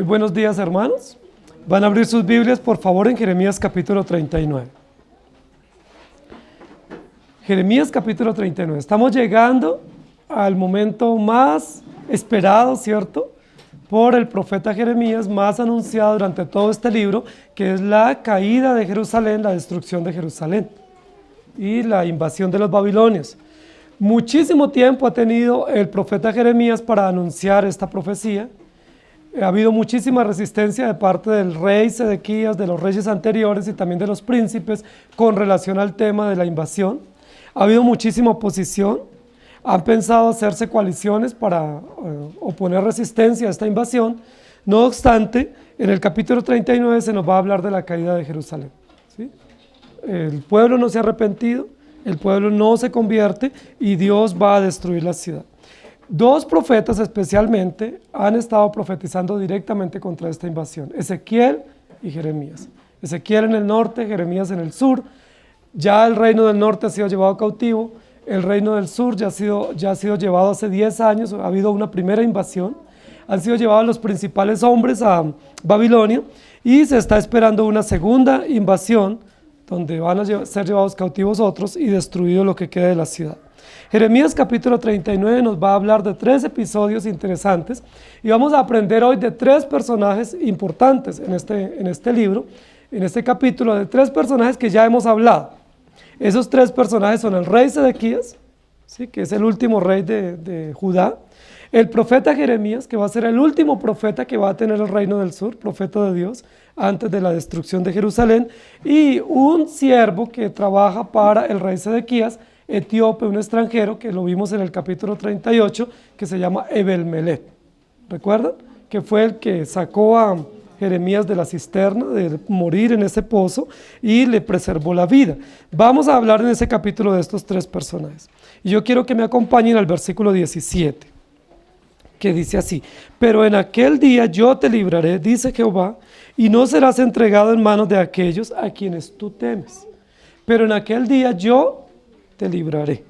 buenos días, hermanos. Van a abrir sus Biblias, por favor, en Jeremías capítulo 39. Jeremías capítulo 39. Estamos llegando al momento más esperado, ¿cierto?, por el profeta Jeremías, más anunciado durante todo este libro, que es la caída de Jerusalén, la destrucción de Jerusalén y la invasión de los babilonios. Muchísimo tiempo ha tenido el profeta Jeremías para anunciar esta profecía. Ha habido muchísima resistencia de parte del rey Sedequías, de los reyes anteriores y también de los príncipes con relación al tema de la invasión. Ha habido muchísima oposición. Han pensado hacerse coaliciones para oponer resistencia a esta invasión. No obstante, en el capítulo 39 se nos va a hablar de la caída de Jerusalén, ¿sí? El pueblo no se ha arrepentido, el pueblo no se convierte y Dios va a destruir la ciudad. Dos profetas especialmente han estado profetizando directamente contra esta invasión: Ezequiel y Jeremías. Ezequiel en el norte, Jeremías en el sur. Ya el reino del norte ha sido llevado cautivo, el reino del sur ya ha sido llevado hace 10 años, ha habido una primera invasión, han sido llevados los principales hombres a Babilonia y se está esperando una segunda invasión donde van a ser llevados cautivos otros y destruido lo que quede de la ciudad. Jeremías capítulo 39 nos va a hablar de 3 episodios interesantes y vamos a aprender hoy de 3 personajes importantes en este libro, en este capítulo, de 3 personajes que ya hemos hablado. Esos 3 personajes son el rey Sedequías, ¿sí?, que es el último rey de Judá, el profeta Jeremías, que va a ser el último profeta que va a tener el reino del sur, profeta de Dios, antes de la destrucción de Jerusalén, y un siervo que trabaja para el rey Sedequías, etíope, un extranjero, que lo vimos en el capítulo 38, que se llama Ebed-Melech. ¿Recuerdan? Que fue el que sacó a Jeremías de la cisterna, de morir en ese pozo, y le preservó la vida. Vamos a hablar en ese capítulo de estos 3 personajes. Y yo quiero que me acompañen al versículo 17, que dice así: pero en aquel día yo te libraré, dice Jehová, y no serás entregado en manos de aquellos a quienes tú temes. Pero en aquel día yo te libraré.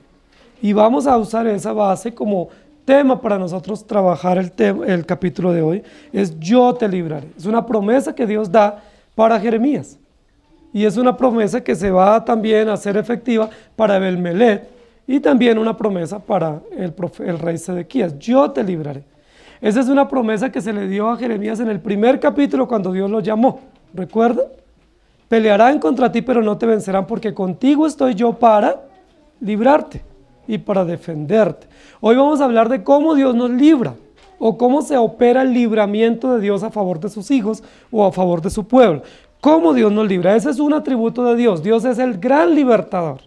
Y vamos a usar esa base como tema para nosotros trabajar el capítulo de hoy, es yo te libraré. Es una promesa que Dios da para Jeremías y es una promesa que se va también a hacer efectiva para Ebed-Melech y también una promesa para el rey Sedequías: yo te libraré. Esa es una promesa que se le dio a Jeremías en el primer capítulo cuando Dios lo llamó. ¿Recuerdan? Pelearán contra ti, pero no te vencerán, porque contigo estoy yo para librarte y para defenderte. Hoy vamos a hablar de cómo Dios nos libra, o cómo se opera el libramiento de Dios a favor de sus hijos o a favor de su pueblo. Cómo Dios nos libra. Ese es un atributo de Dios. Dios es el gran libertador.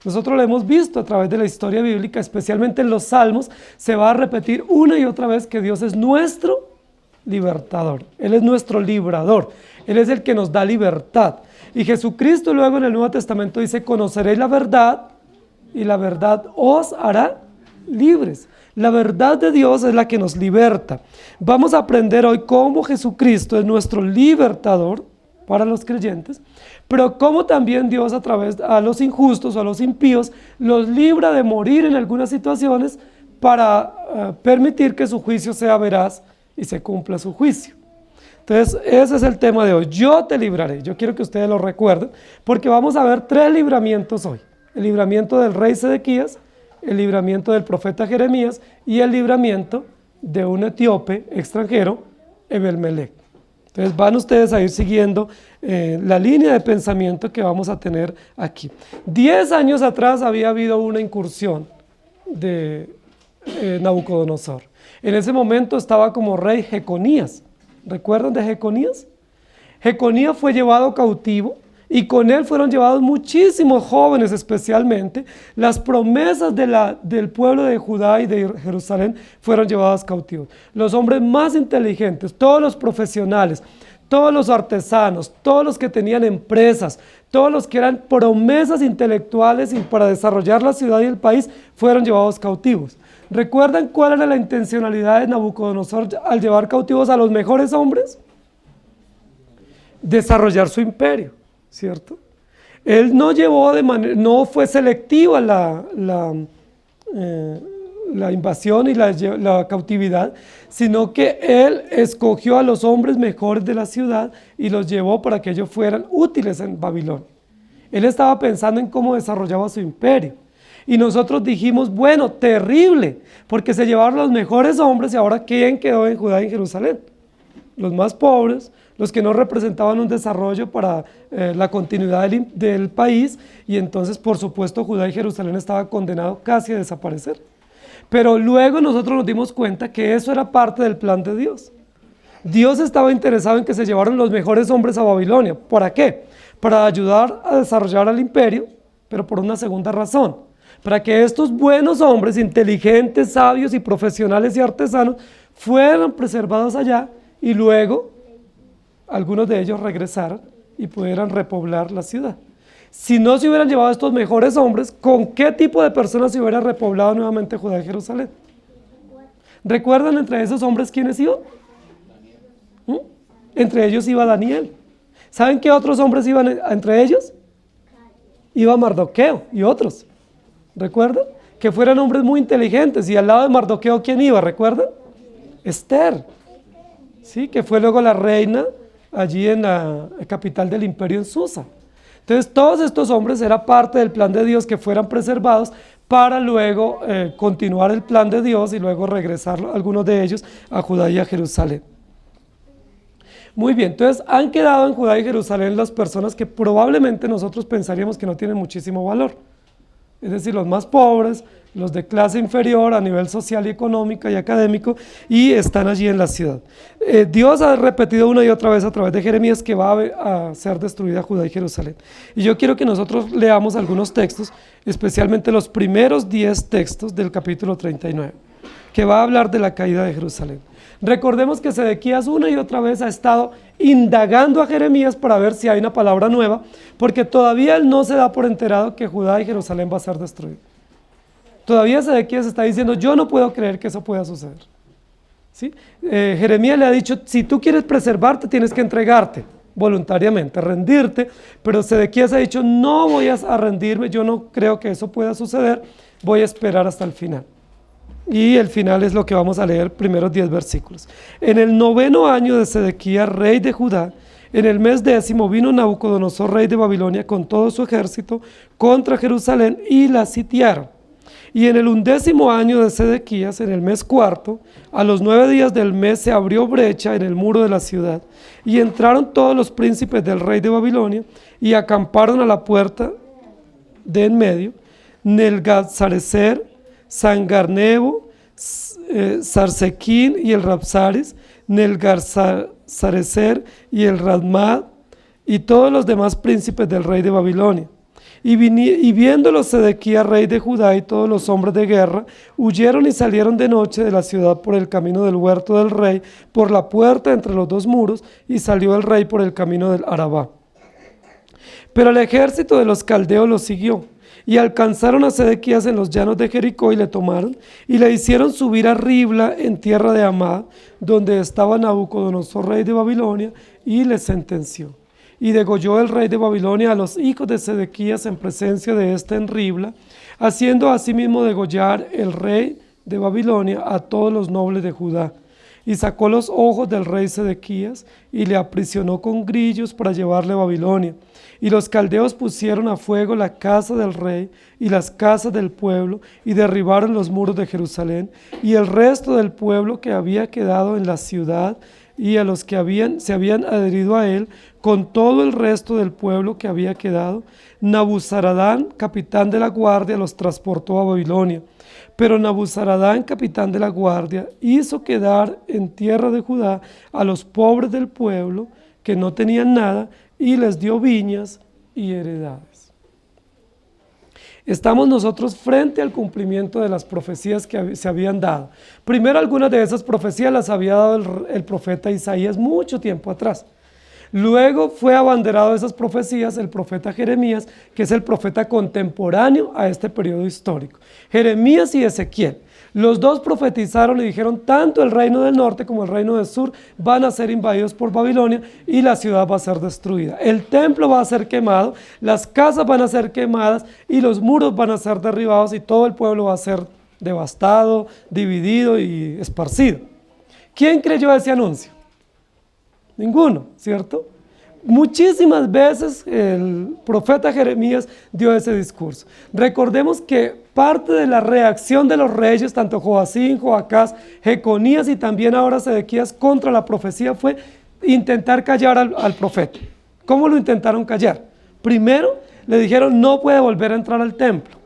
Nosotros lo hemos visto a través de la historia bíblica, especialmente en los Salmos. Se va a repetir una y otra vez que Dios es nuestro libertador. Él es nuestro librador. Él es el que nos da libertad. Y Jesucristo luego en el Nuevo Testamento dice: conoceréis la verdad y la verdad os hará libres. La verdad de Dios es la que nos liberta. Vamos a aprender hoy cómo Jesucristo es nuestro libertador para los creyentes, pero cómo también Dios a través a los injustos o a los impíos los libra de morir en algunas situaciones para permitir que su juicio sea veraz y se cumpla su juicio. Entonces ese es el tema de hoy: yo te libraré. Yo quiero que ustedes lo recuerden porque vamos a ver 3 libramientos hoy: el libramiento del rey Sedequías, el libramiento del profeta Jeremías y el libramiento de un etíope extranjero, Ebed-Melech. Entonces van ustedes a ir siguiendo la línea de pensamiento que vamos a tener aquí. 10 años atrás había habido una incursión de Nabucodonosor. En ese momento estaba como rey Jeconías. ¿Recuerdan de Jeconías? Jeconías fue llevado cautivo y con él fueron llevados muchísimos jóvenes, especialmente. Las promesas del pueblo de Judá y de Jerusalén fueron llevadas cautivos. Los hombres más inteligentes, todos los profesionales, todos los artesanos, todos los que tenían empresas, todos los que eran promesas intelectuales y para desarrollar la ciudad y el país, fueron llevados cautivos. ¿Recuerdan cuál era la intencionalidad de Nabucodonosor al llevar cautivos a los mejores hombres? Desarrollar su imperio, ¿cierto? Él no fue selectiva la invasión y la cautividad, sino que Él escogió a los hombres mejores de la ciudad y los llevó para que ellos fueran útiles en Babilonia. Él estaba pensando en cómo desarrollaba su imperio. Y nosotros dijimos, bueno, terrible, porque se llevaron los mejores hombres y ahora ¿quién quedó en Judá y en Jerusalén? Los más pobres, los que no representaban un desarrollo para la continuidad del país, y entonces por supuesto Judá y Jerusalén estaba condenado casi a desaparecer. Pero luego nosotros nos dimos cuenta que eso era parte del plan de Dios. Dios estaba interesado en que se llevaran los mejores hombres a Babilonia. ¿Para qué? Para ayudar a desarrollar al imperio, pero por una segunda razón. Para que estos buenos hombres, inteligentes, sabios y profesionales y artesanos, fueran preservados allá y luego algunos de ellos regresaran y pudieran repoblar la ciudad. Si no se hubieran llevado estos mejores hombres, ¿con qué tipo de personas se hubiera repoblado nuevamente Judá y Jerusalén? ¿Recuerdan entre esos hombres quiénes iban? Entre ellos iba Daniel. ¿Saben qué otros hombres iban entre ellos? Iba Mardoqueo y otros. ¿Recuerdan? Que fueran hombres muy inteligentes. Y al lado de Mardoqueo, ¿quién iba? ¿Recuerdan? Esther. ¿Sí? Que fue luego la reina allí en la capital del imperio en Susa. Entonces todos estos hombres era parte del plan de Dios que fueran preservados para luego continuar el plan de Dios y luego regresar algunos de ellos a Judá y a Jerusalén. Muy bien, entonces han quedado en Judá y Jerusalén las personas que probablemente nosotros pensaríamos que no tienen muchísimo valor. Es decir, los más pobres, los de clase inferior a nivel social y económico y académico, y están allí en la ciudad. Dios ha repetido una y otra vez a través de Jeremías que va a ser destruida Judá y Jerusalén. Y yo quiero que nosotros leamos algunos textos, especialmente los primeros 10 textos del capítulo 39, que va a hablar de la caída de Jerusalén. Recordemos que Sedequías una y otra vez ha estado indagando a Jeremías para ver si hay una palabra nueva, porque todavía él no se da por enterado que Judá y Jerusalén va a ser destruido. Todavía Sedequías está diciendo, yo no puedo creer que eso pueda suceder. ¿Sí? Jeremías le ha dicho, si tú quieres preservarte, tienes que entregarte voluntariamente, rendirte, pero Sedequías ha dicho, no voy a rendirme, yo no creo que eso pueda suceder, voy a esperar hasta el final. Y el final es lo que vamos a leer, primeros 10 versículos. En el 9º año de Sedequías, rey de Judá, en el mes 10º vino Nabucodonosor, rey de Babilonia, con todo su ejército contra Jerusalén y la sitiaron. Y en el 11º año de Sedequías, en el mes 4º, a los 9 días del mes se abrió brecha en el muro de la ciudad, y entraron todos los príncipes del rey de Babilonia, y acamparon a la puerta de en medio, Nelgat-Sarecer, Sangarnebo, Sarsequín y el Rabsaris, Nelgar-Sarecer y el Radmad, y todos los demás príncipes del rey de Babilonia. Y viéndolo Sedequías, rey de Judá, y todos los hombres de guerra, huyeron y salieron de noche de la ciudad por el camino del huerto del rey, por la puerta entre los dos muros, y salió el rey por el camino del Arabá. Pero el ejército de los caldeos los siguió, y alcanzaron a Sedequías en los llanos de Jericó y le tomaron, y le hicieron subir a Ribla en tierra de Amad, donde estaba Nabucodonosor, rey de Babilonia, y le sentenció. Y degolló el rey de Babilonia a los hijos de Sedequías en presencia de éste en Ribla, haciendo asimismo degollar el rey de Babilonia a todos los nobles de Judá. Y sacó los ojos del rey Sedequías y le aprisionó con grillos para llevarle a Babilonia. Y los caldeos pusieron a fuego la casa del rey y las casas del pueblo, y derribaron los muros de Jerusalén, y el resto del pueblo que había quedado en la ciudad, y a los que se habían adherido a él, con todo el resto del pueblo que había quedado. Nabuzaradán, capitán de la guardia, los transportó a Babilonia. Pero Nabuzaradán, capitán de la guardia, hizo quedar en tierra de Judá a los pobres del pueblo, que no tenían nada, y les dio viñas y heredades. Estamos nosotros frente al cumplimiento de las profecías que se habían dado. Primero, algunas de esas profecías las había dado el profeta Isaías mucho tiempo atrás. Luego fue abanderado de esas profecías el profeta Jeremías, que es el profeta contemporáneo a este periodo histórico. Jeremías y Ezequiel. Los dos profetizaron y dijeron, tanto el reino del norte como el reino del sur van a ser invadidos por Babilonia y la ciudad va a ser destruida. El templo va a ser quemado, las casas van a ser quemadas y los muros van a ser derribados y todo el pueblo va a ser devastado, dividido y esparcido. ¿Quién creyó ese anuncio? Ninguno, ¿cierto? Muchísimas veces el profeta Jeremías dio ese discurso. Recordemos que parte de la reacción de los reyes, tanto Joacim, Joacás, Jeconías y también ahora Sedequías contra la profecía fue intentar callar al profeta. ¿Cómo lo intentaron callar? Primero le dijeron no puede volver a entrar al templo.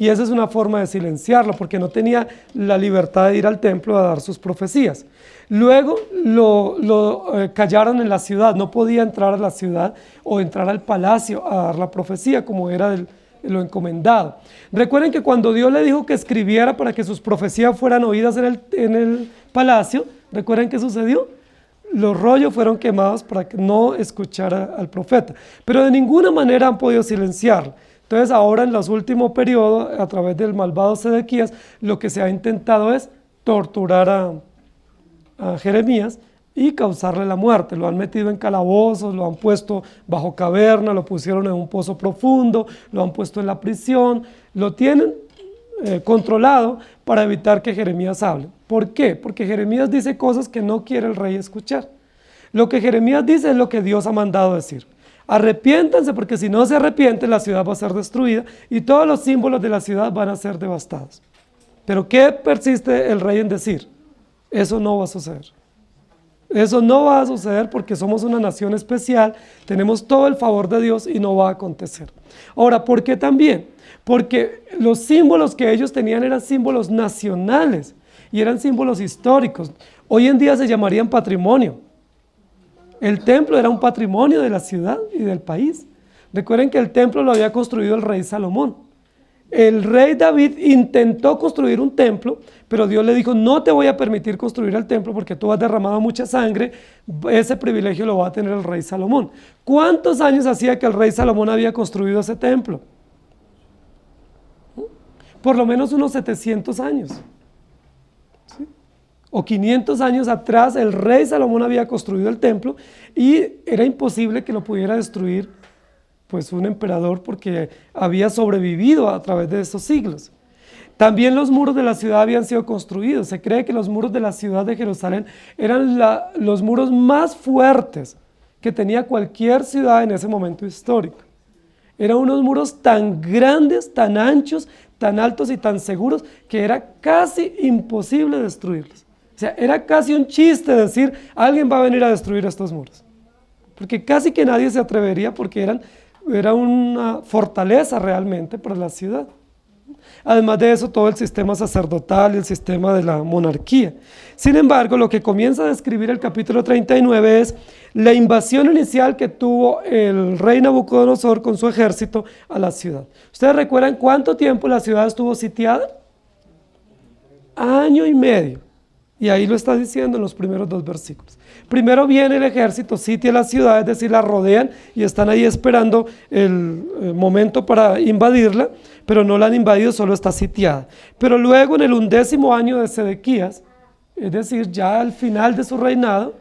Y esa es una forma de silenciarlo, porque no tenía la libertad de ir al templo a dar sus profecías. Luego lo callaron en la ciudad, no podía entrar a la ciudad o entrar al palacio a dar la profecía como era lo encomendado. Recuerden que cuando Dios le dijo que escribiera para que sus profecías fueran oídas en el palacio, ¿recuerden qué sucedió? Los rollos fueron quemados para que no escuchara al profeta, pero de ninguna manera han podido silenciarlo. Entonces ahora en los últimos periodos, a través del malvado Sedequías, lo que se ha intentado es torturar a Jeremías y causarle la muerte. Lo han metido en calabozos, lo han puesto bajo caverna, lo pusieron en un pozo profundo, lo han puesto en la prisión, lo tienen controlado para evitar que Jeremías hable. ¿Por qué? Porque Jeremías dice cosas que no quiere el rey escuchar. Lo que Jeremías dice es lo que Dios ha mandado decir. Arrepiéntanse, porque si no se arrepienten la ciudad va a ser destruida y todos los símbolos de la ciudad van a ser devastados. Pero ¿qué persiste el rey en decir? Eso no va a suceder. Eso no va a suceder porque somos una nación especial, tenemos todo el favor de Dios y no va a acontecer. Ahora, ¿por qué también? Porque los símbolos que ellos tenían eran símbolos nacionales y eran símbolos históricos. Hoy en día se llamarían patrimonio. El templo era un patrimonio de la ciudad y del país. Recuerden que el templo lo había construido el rey Salomón. El rey David intentó construir un templo, pero Dios le dijo, no te voy a permitir construir el templo porque tú has derramado mucha sangre, ese privilegio lo va a tener el rey Salomón. ¿Cuántos años hacía que el rey Salomón había construido ese templo? Por lo menos unos 700 años. ¿Sí? O 500 años atrás el rey Salomón había construido el templo y era imposible que lo pudiera destruir pues un emperador porque había sobrevivido a través de esos siglos. También los muros de la ciudad habían sido construidos. Se cree que los muros de la ciudad de Jerusalén eran los muros más fuertes que tenía cualquier ciudad en ese momento histórico. Eran unos muros tan grandes, tan anchos, tan altos y tan seguros que era casi imposible destruirlos. O sea, era casi un chiste decir, alguien va a venir a destruir estos muros. Porque casi que nadie se atrevería porque era una fortaleza realmente para la ciudad. Además de eso, todo el sistema sacerdotal y el sistema de la monarquía. Sin embargo, lo que comienza a describir el capítulo 39 es la invasión inicial que tuvo el rey Nabucodonosor con su ejército a la ciudad. ¿Ustedes recuerdan cuánto tiempo la ciudad estuvo sitiada? Año y medio. Y ahí lo está diciendo en los primeros 2 versículos. Primero viene el ejército, sitia la ciudad, es decir, la rodean y están ahí esperando el momento para invadirla, pero no la han invadido, solo está sitiada. Pero luego en el 11º año de Sedequías, es decir, ya al final de su reinado,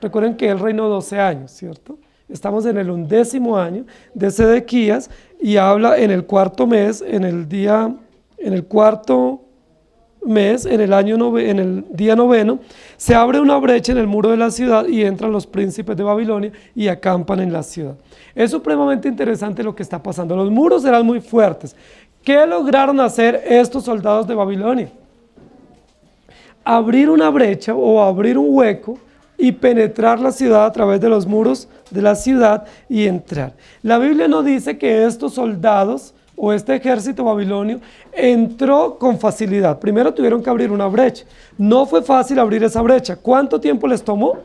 recuerden que él reinó 12 años, ¿cierto? Estamos en el 11º año de Sedequías y habla en el 4º mes, en el día 4º mes, en el día 9º, se abre una brecha en el muro de la ciudad y entran los príncipes de Babilonia y acampan en la ciudad. Es supremamente interesante lo que está pasando. Los muros eran muy fuertes. ¿Qué lograron hacer estos soldados de Babilonia? Abrir una brecha o abrir un hueco y penetrar la ciudad a través de los muros de la ciudad y entrar. La Biblia no dice que estos soldados o este ejército babilonio entró con facilidad. Primero tuvieron que abrir una brecha. No fue fácil abrir esa brecha. ¿Cuánto tiempo les tomó?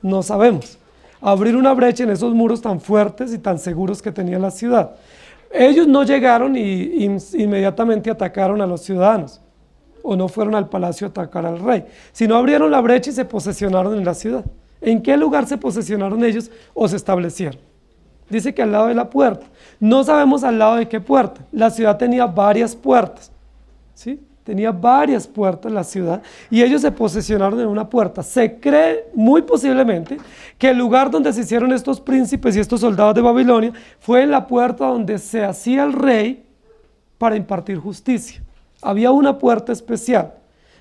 No sabemos. Abrir una brecha en esos muros tan fuertes y tan seguros que tenía la ciudad. Ellos no llegaron y inmediatamente atacaron a los ciudadanos, o no fueron al palacio a atacar al rey, sino abrieron la brecha y se posesionaron en la ciudad. ¿En qué lugar se posesionaron ellos o se establecieron? Dice que al lado de la puerta. No sabemos al lado de qué puerta. La ciudad tenía varias puertas, ¿sí? Tenía varias puertas la ciudad y ellos se posesionaron en una puerta. Se cree muy posiblemente que el lugar donde se hicieron estos príncipes y estos soldados de Babilonia fue en la puerta donde se hacía el rey para impartir justicia. Había una puerta especial,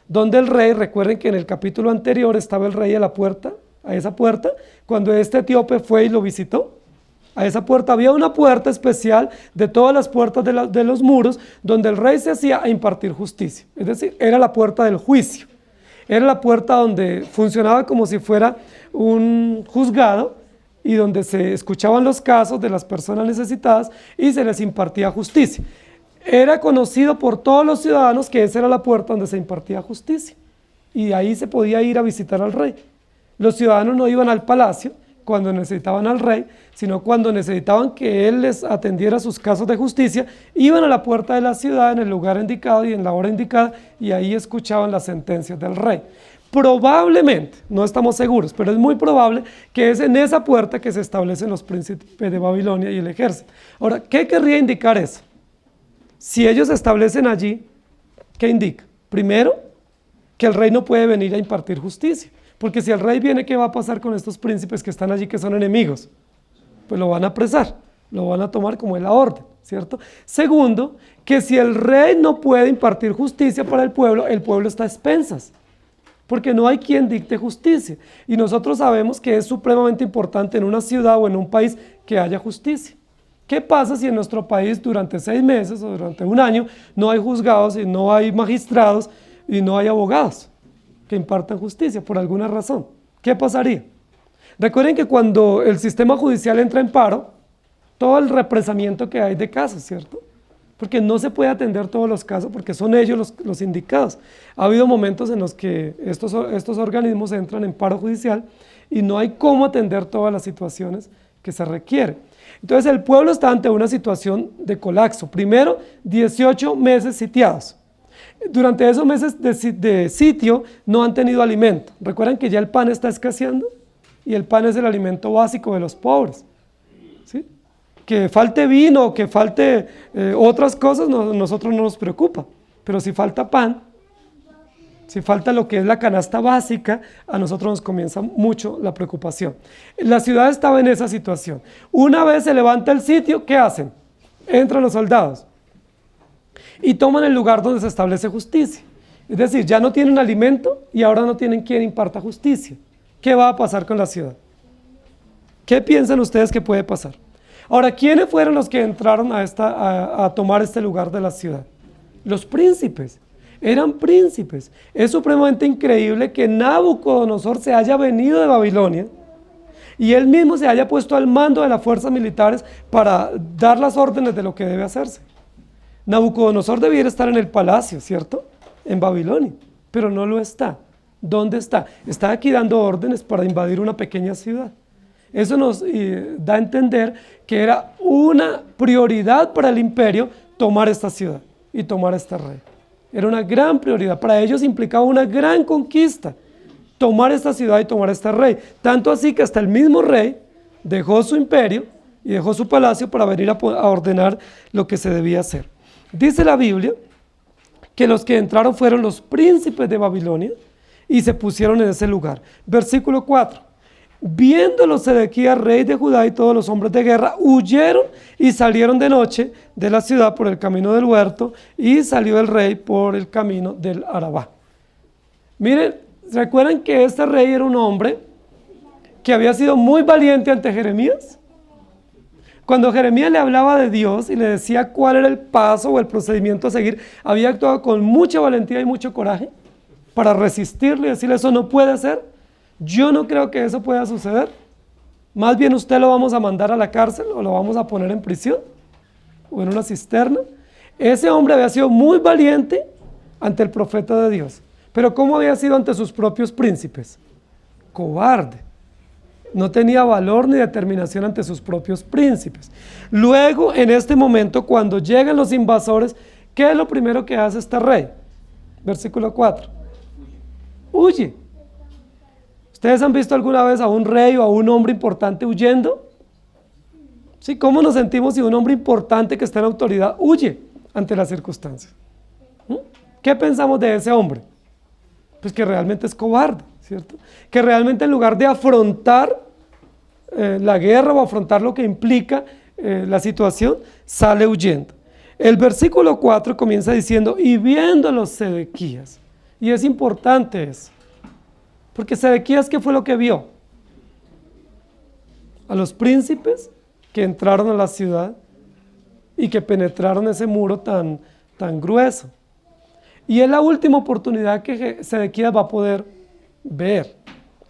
donde el rey, recuerden que en el capítulo anterior estaba el rey a la puerta, a esa puerta, cuando este etíope fue y lo visitó. A esa puerta había una puerta especial de todas las puertas de los muros, donde el rey se hacía a impartir justicia. Es decir, era la puerta del juicio. Era la puerta donde funcionaba como si fuera un juzgado y donde se escuchaban los casos de las personas necesitadas y se les impartía justicia. Era conocido por todos los ciudadanos que esa era la puerta donde se impartía justicia. Y ahí se podía ir a visitar al rey. Los ciudadanos no iban al palacio cuando necesitaban al rey, sino cuando necesitaban que él les atendiera sus casos de justicia, iban a la puerta de la ciudad en el lugar indicado y en la hora indicada, y ahí escuchaban las sentencias del rey. Probablemente, no estamos seguros, pero es muy probable que es en esa puerta que se establecen los príncipes de Babilonia y el ejército. Ahora, ¿qué querría indicar eso? Si ellos se establecen allí, ¿qué indica? Primero, que el rey no puede venir a impartir justicia. Porque si el rey viene, ¿qué va a pasar con estos príncipes que están allí, que son enemigos? Pues lo van a apresar, lo van a tomar como es la orden, ¿cierto? Segundo, que si el rey no puede impartir justicia para el pueblo está a expensas, porque no hay quien dicte justicia. Y nosotros sabemos que es supremamente importante en una ciudad o en un país que haya justicia. ¿Qué pasa si en nuestro país durante 6 meses o durante un año no hay juzgados y no hay magistrados y no hay abogados que impartan justicia por alguna razón? ¿Qué pasaría? Recuerden que cuando el sistema judicial entra en paro, todo el represamiento que hay de casos, ¿cierto? Porque no se puede atender todos los casos porque son ellos los indicados. Ha habido momentos en los que estos organismos entran en paro judicial y no hay cómo atender todas las situaciones que se requieren. Entonces el pueblo está ante una situación de colapso. Primero, 18 meses sitiados. Durante esos meses de sitio no han tenido alimento. Recuerden que ya el pan está escaseando y el pan es el alimento básico de los pobres, ¿sí? Que falte vino, que falte otras cosas, nosotros no nos preocupa. Pero si falta pan, si falta lo que es la canasta básica, a nosotros nos comienza mucho la preocupación. La ciudad estaba en esa situación. Una vez se levanta el sitio, ¿qué hacen? Entran los soldados y toman el lugar donde se establece justicia. Es decir, ya no tienen alimento y ahora no tienen quien imparta justicia. ¿Qué va a pasar con la ciudad? ¿Qué piensan ustedes que puede pasar? Ahora, ¿quiénes fueron los que entraron a tomar este lugar de la ciudad? Los príncipes. Eran príncipes. Es supremamente increíble que Nabucodonosor se haya venido de Babilonia y él mismo se haya puesto al mando de las fuerzas militares para dar las órdenes de lo que debe hacerse. Nabucodonosor debiera estar en el palacio, ¿cierto? En Babilonia, pero no lo está. ¿Dónde está? Está aquí dando órdenes para invadir una pequeña ciudad. Eso nos da a entender que era una prioridad para el imperio tomar esta ciudad y tomar este rey. Era una gran prioridad. Para ellos implicaba una gran conquista tomar esta ciudad y tomar este rey. Tanto así que hasta el mismo rey dejó su imperio y dejó su palacio para venir a ordenar lo que se debía hacer. Dice la Biblia que los que entraron fueron los príncipes de Babilonia y se pusieron en ese lugar. Versículo 4. Viéndolo Sedequías, rey de Judá, y todos los hombres de guerra huyeron y salieron de noche de la ciudad por el camino del huerto, y salió el rey por el camino del Arabá. Miren, ¿recuerdan que este rey era un hombre que había sido muy valiente ante Jeremías? Cuando Jeremías le hablaba de Dios y le decía cuál era el paso o el procedimiento a seguir, había actuado con mucha valentía y mucho coraje para resistirle y decirle: eso no puede ser, yo no creo que eso pueda suceder, más bien usted lo vamos a mandar a la cárcel o lo vamos a poner en prisión o en una cisterna. Ese hombre había sido muy valiente ante el profeta de Dios, pero ¿cómo había sido ante sus propios príncipes? Cobarde. No tenía valor ni determinación ante sus propios príncipes. Luego, en este momento, cuando llegan los invasores, ¿qué es lo primero que hace este rey? Versículo 4. Huye. ¿Ustedes han visto alguna vez a un rey o a un hombre importante huyendo? ¿Sí? ¿Cómo nos sentimos si un hombre importante que está en autoridad huye ante las circunstancias? ¿Qué pensamos de ese hombre? Pues que realmente es cobarde, ¿cierto? Que realmente en lugar de afrontar la guerra o afrontar lo que implica la situación, sale huyendo. El versículo 4 comienza diciendo, y viéndolo Sedequías. Y es importante eso, porque Sedequías, ¿qué fue lo que vio? A los príncipes que entraron a la ciudad y que penetraron ese muro tan grueso. Y es la última oportunidad que Sedequías va a poder ver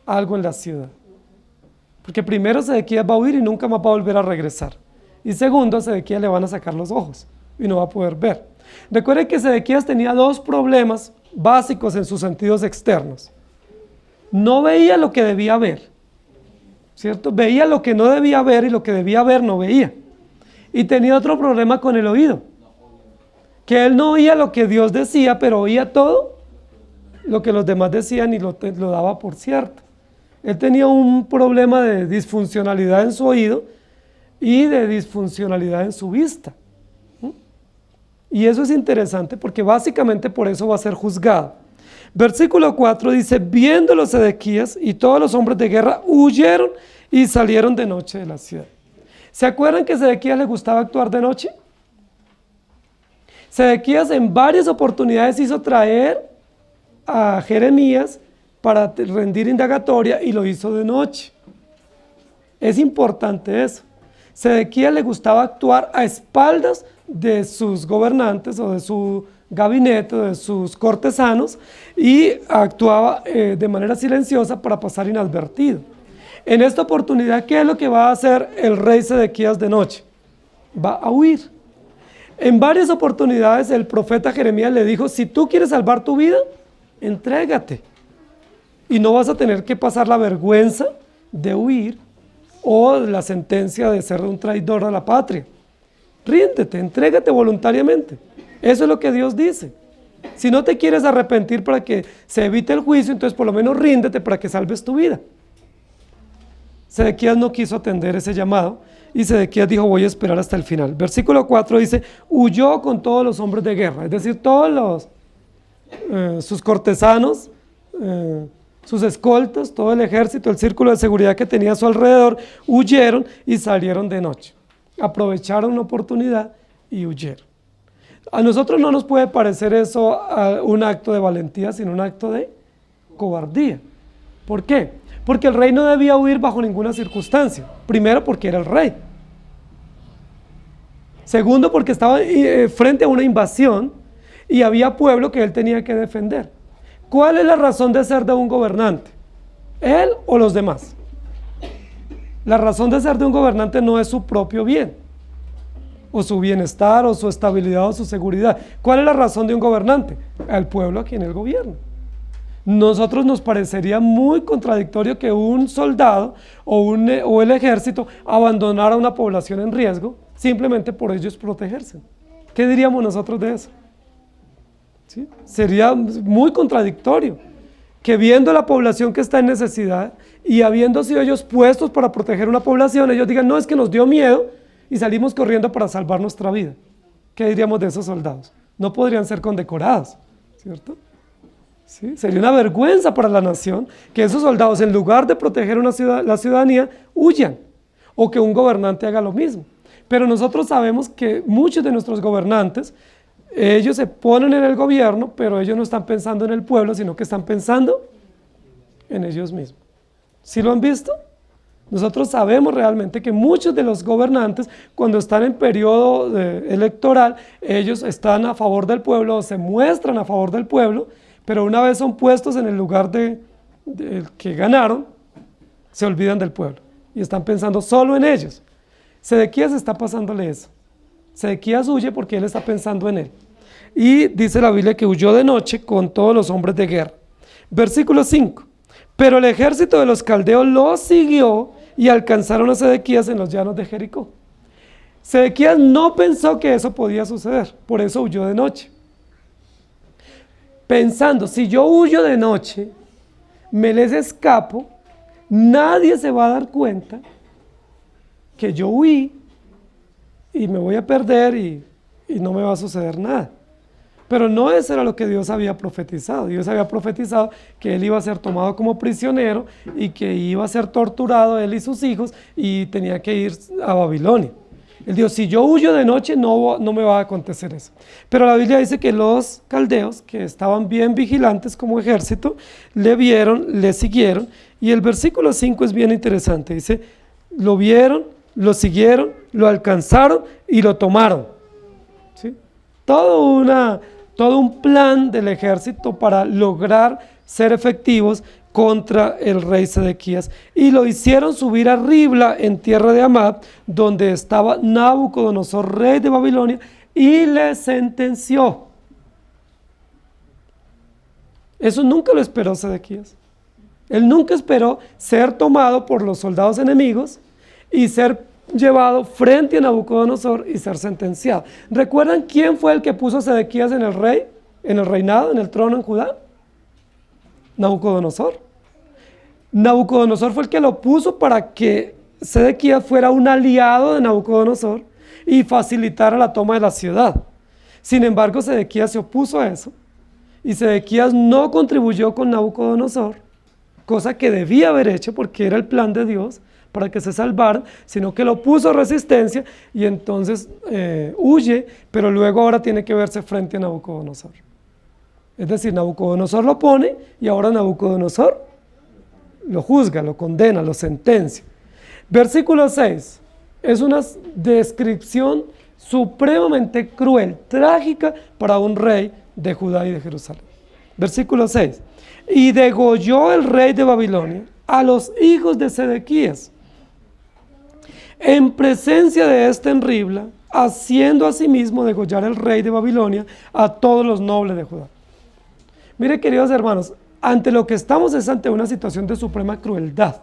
algo en la ciudad. Porque primero Sedequías va a huir y nunca más va a volver a regresar. Y segundo, a Sedequías le van a sacar los ojos y no va a poder ver. Recuerden que Sedequías tenía dos problemas básicos en sus sentidos externos. No veía lo que debía ver, ¿cierto? Veía lo que no debía ver y lo que debía ver no veía. Y tenía otro problema con el oído, que él no oía lo que Dios decía, pero oía todo lo que los demás decían y lo daba por cierto. Él tenía un problema de disfuncionalidad en su oído y de disfuncionalidad en su vista. Y eso es interesante porque básicamente por eso va a ser juzgado. Versículo 4 dice, viéndolo Sedequías y todos los hombres de guerra huyeron y salieron de noche de la ciudad. ¿Se acuerdan que a Sedequías le gustaba actuar de noche? Sedequías en varias oportunidades hizo traer a Jeremías para rendir indagatoria y lo hizo de noche. Es importante eso. Sedequías le gustaba actuar a espaldas de sus gobernantes o de su gabinete, de sus cortesanos, y actuaba de manera silenciosa para pasar inadvertido. En esta oportunidad, ¿qué es lo que va a hacer el rey Sedequías de noche? Va a huir. En varias oportunidades el profeta Jeremías le dijo, si tú quieres salvar tu vida, entrégate. Y no vas a tener que pasar la vergüenza de huir o la sentencia de ser un traidor a la patria. Ríndete, entrégate voluntariamente. Eso es lo que Dios dice. Si no te quieres arrepentir para que se evite el juicio, entonces por lo menos ríndete para que salves tu vida. Sedequías no quiso atender ese llamado y Sedequías dijo, voy a esperar hasta el final. Versículo 4 dice, huyó con todos los hombres de guerra, es decir, todos sus cortesanos, sus escoltas, todo el ejército, el círculo de seguridad que tenía a su alrededor, huyeron y salieron de noche. Aprovecharon una oportunidad y huyeron. A nosotros no nos puede parecer eso un acto de valentía, sino un acto de cobardía. ¿Por qué? Porque el rey no debía huir bajo ninguna circunstancia. Primero, porque era el rey. Segundo, porque estaba frente a una invasión y había pueblo que él tenía que defender. ¿Cuál es la razón de ser de un gobernante? ¿Él o los demás? La razón de ser de un gobernante no es su propio bien, o su bienestar, o su estabilidad, o su seguridad. ¿Cuál es la razón de un gobernante? Al pueblo a quien él gobierna. Nosotros nos parecería muy contradictorio que un soldado o el ejército abandonara una población en riesgo simplemente por ellos protegerse. ¿Qué diríamos nosotros de eso? ¿Sí? Sería muy contradictorio que viendo la población que está en necesidad y habiendo sido ellos puestos para proteger una población, ellos digan, no, es que nos dio miedo y salimos corriendo para salvar nuestra vida. ¿Qué diríamos de esos soldados? No podrían ser condecorados, ¿cierto? ¿Sí? Sería una vergüenza para la nación que esos soldados, en lugar de proteger la ciudadanía, huyan, o que un gobernante haga lo mismo. Pero nosotros sabemos que muchos de nuestros gobernantes, ellos se ponen en el gobierno, pero ellos no están pensando en el pueblo, sino que están pensando en ellos mismos. ¿Sí lo han visto? Nosotros sabemos realmente que muchos de los gobernantes, cuando están en periodo electoral, ellos están a favor del pueblo, o se muestran a favor del pueblo, pero una vez son puestos en el lugar del que ganaron, se olvidan del pueblo y están pensando solo en ellos. Sedequías está pasándole eso. Sedequías huye porque él está pensando en él. Y dice la Biblia que huyó de noche con todos los hombres de guerra. Versículo 5. Pero el ejército de los caldeos lo siguió y alcanzaron a Sedequías en los llanos de Jericó. Sedequías no pensó que eso podía suceder, por eso huyó de noche. Pensando, si yo huyo de noche, me les escapo, nadie se va a dar cuenta que yo huí y me voy a perder y no me va a suceder nada. Pero no eso era lo que Dios había profetizado. Dios había profetizado que él iba a ser tomado como prisionero y que iba a ser torturado él y sus hijos y tenía que ir a Babilonia. Él dijo, si yo huyo de noche no me va a acontecer eso. Pero la Biblia dice que los caldeos, que estaban bien vigilantes como ejército, le vieron, le siguieron. Y el versículo 5 es bien interesante. Dice, lo vieron, lo siguieron, lo alcanzaron y lo tomaron. ¿Sí? Todo un plan del ejército para lograr ser efectivos contra el rey Sedequías, y lo hicieron subir a Ribla en tierra de Amad, donde estaba Nabucodonosor, rey de Babilonia, y le sentenció. Eso nunca lo esperó Sedequías. Él nunca esperó ser tomado por los soldados enemigos y ser llevado frente a Nabucodonosor y ser sentenciado. ¿Recuerdan quién fue el que puso a Sedequías en el reinado, en el trono en Judá? Nabucodonosor. Nabucodonosor fue el que lo puso para que Sedequías fuera un aliado de Nabucodonosor y facilitara la toma de la ciudad. Sin embargo, Sedequías se opuso a eso y Sedequías no contribuyó con Nabucodonosor, cosa que debía haber hecho porque era el plan de Dios para que se salvaran, sino que lo puso a resistencia y entonces huye, pero luego ahora tiene que verse frente a Nabucodonosor. Es decir, Nabucodonosor lo pone y ahora Nabucodonosor lo juzga, lo condena, lo sentencia. Versículo 6 es una descripción supremamente cruel, trágica para un rey de Judá y de Jerusalén. Versículo 6. Y degolló el rey de Babilonia a los hijos de Sedequías en presencia de este en Ribla, haciendo asimismo degollar el rey de Babilonia a todos los nobles de Judá. Mire, queridos hermanos, ante lo que estamos es ante una situación de suprema crueldad,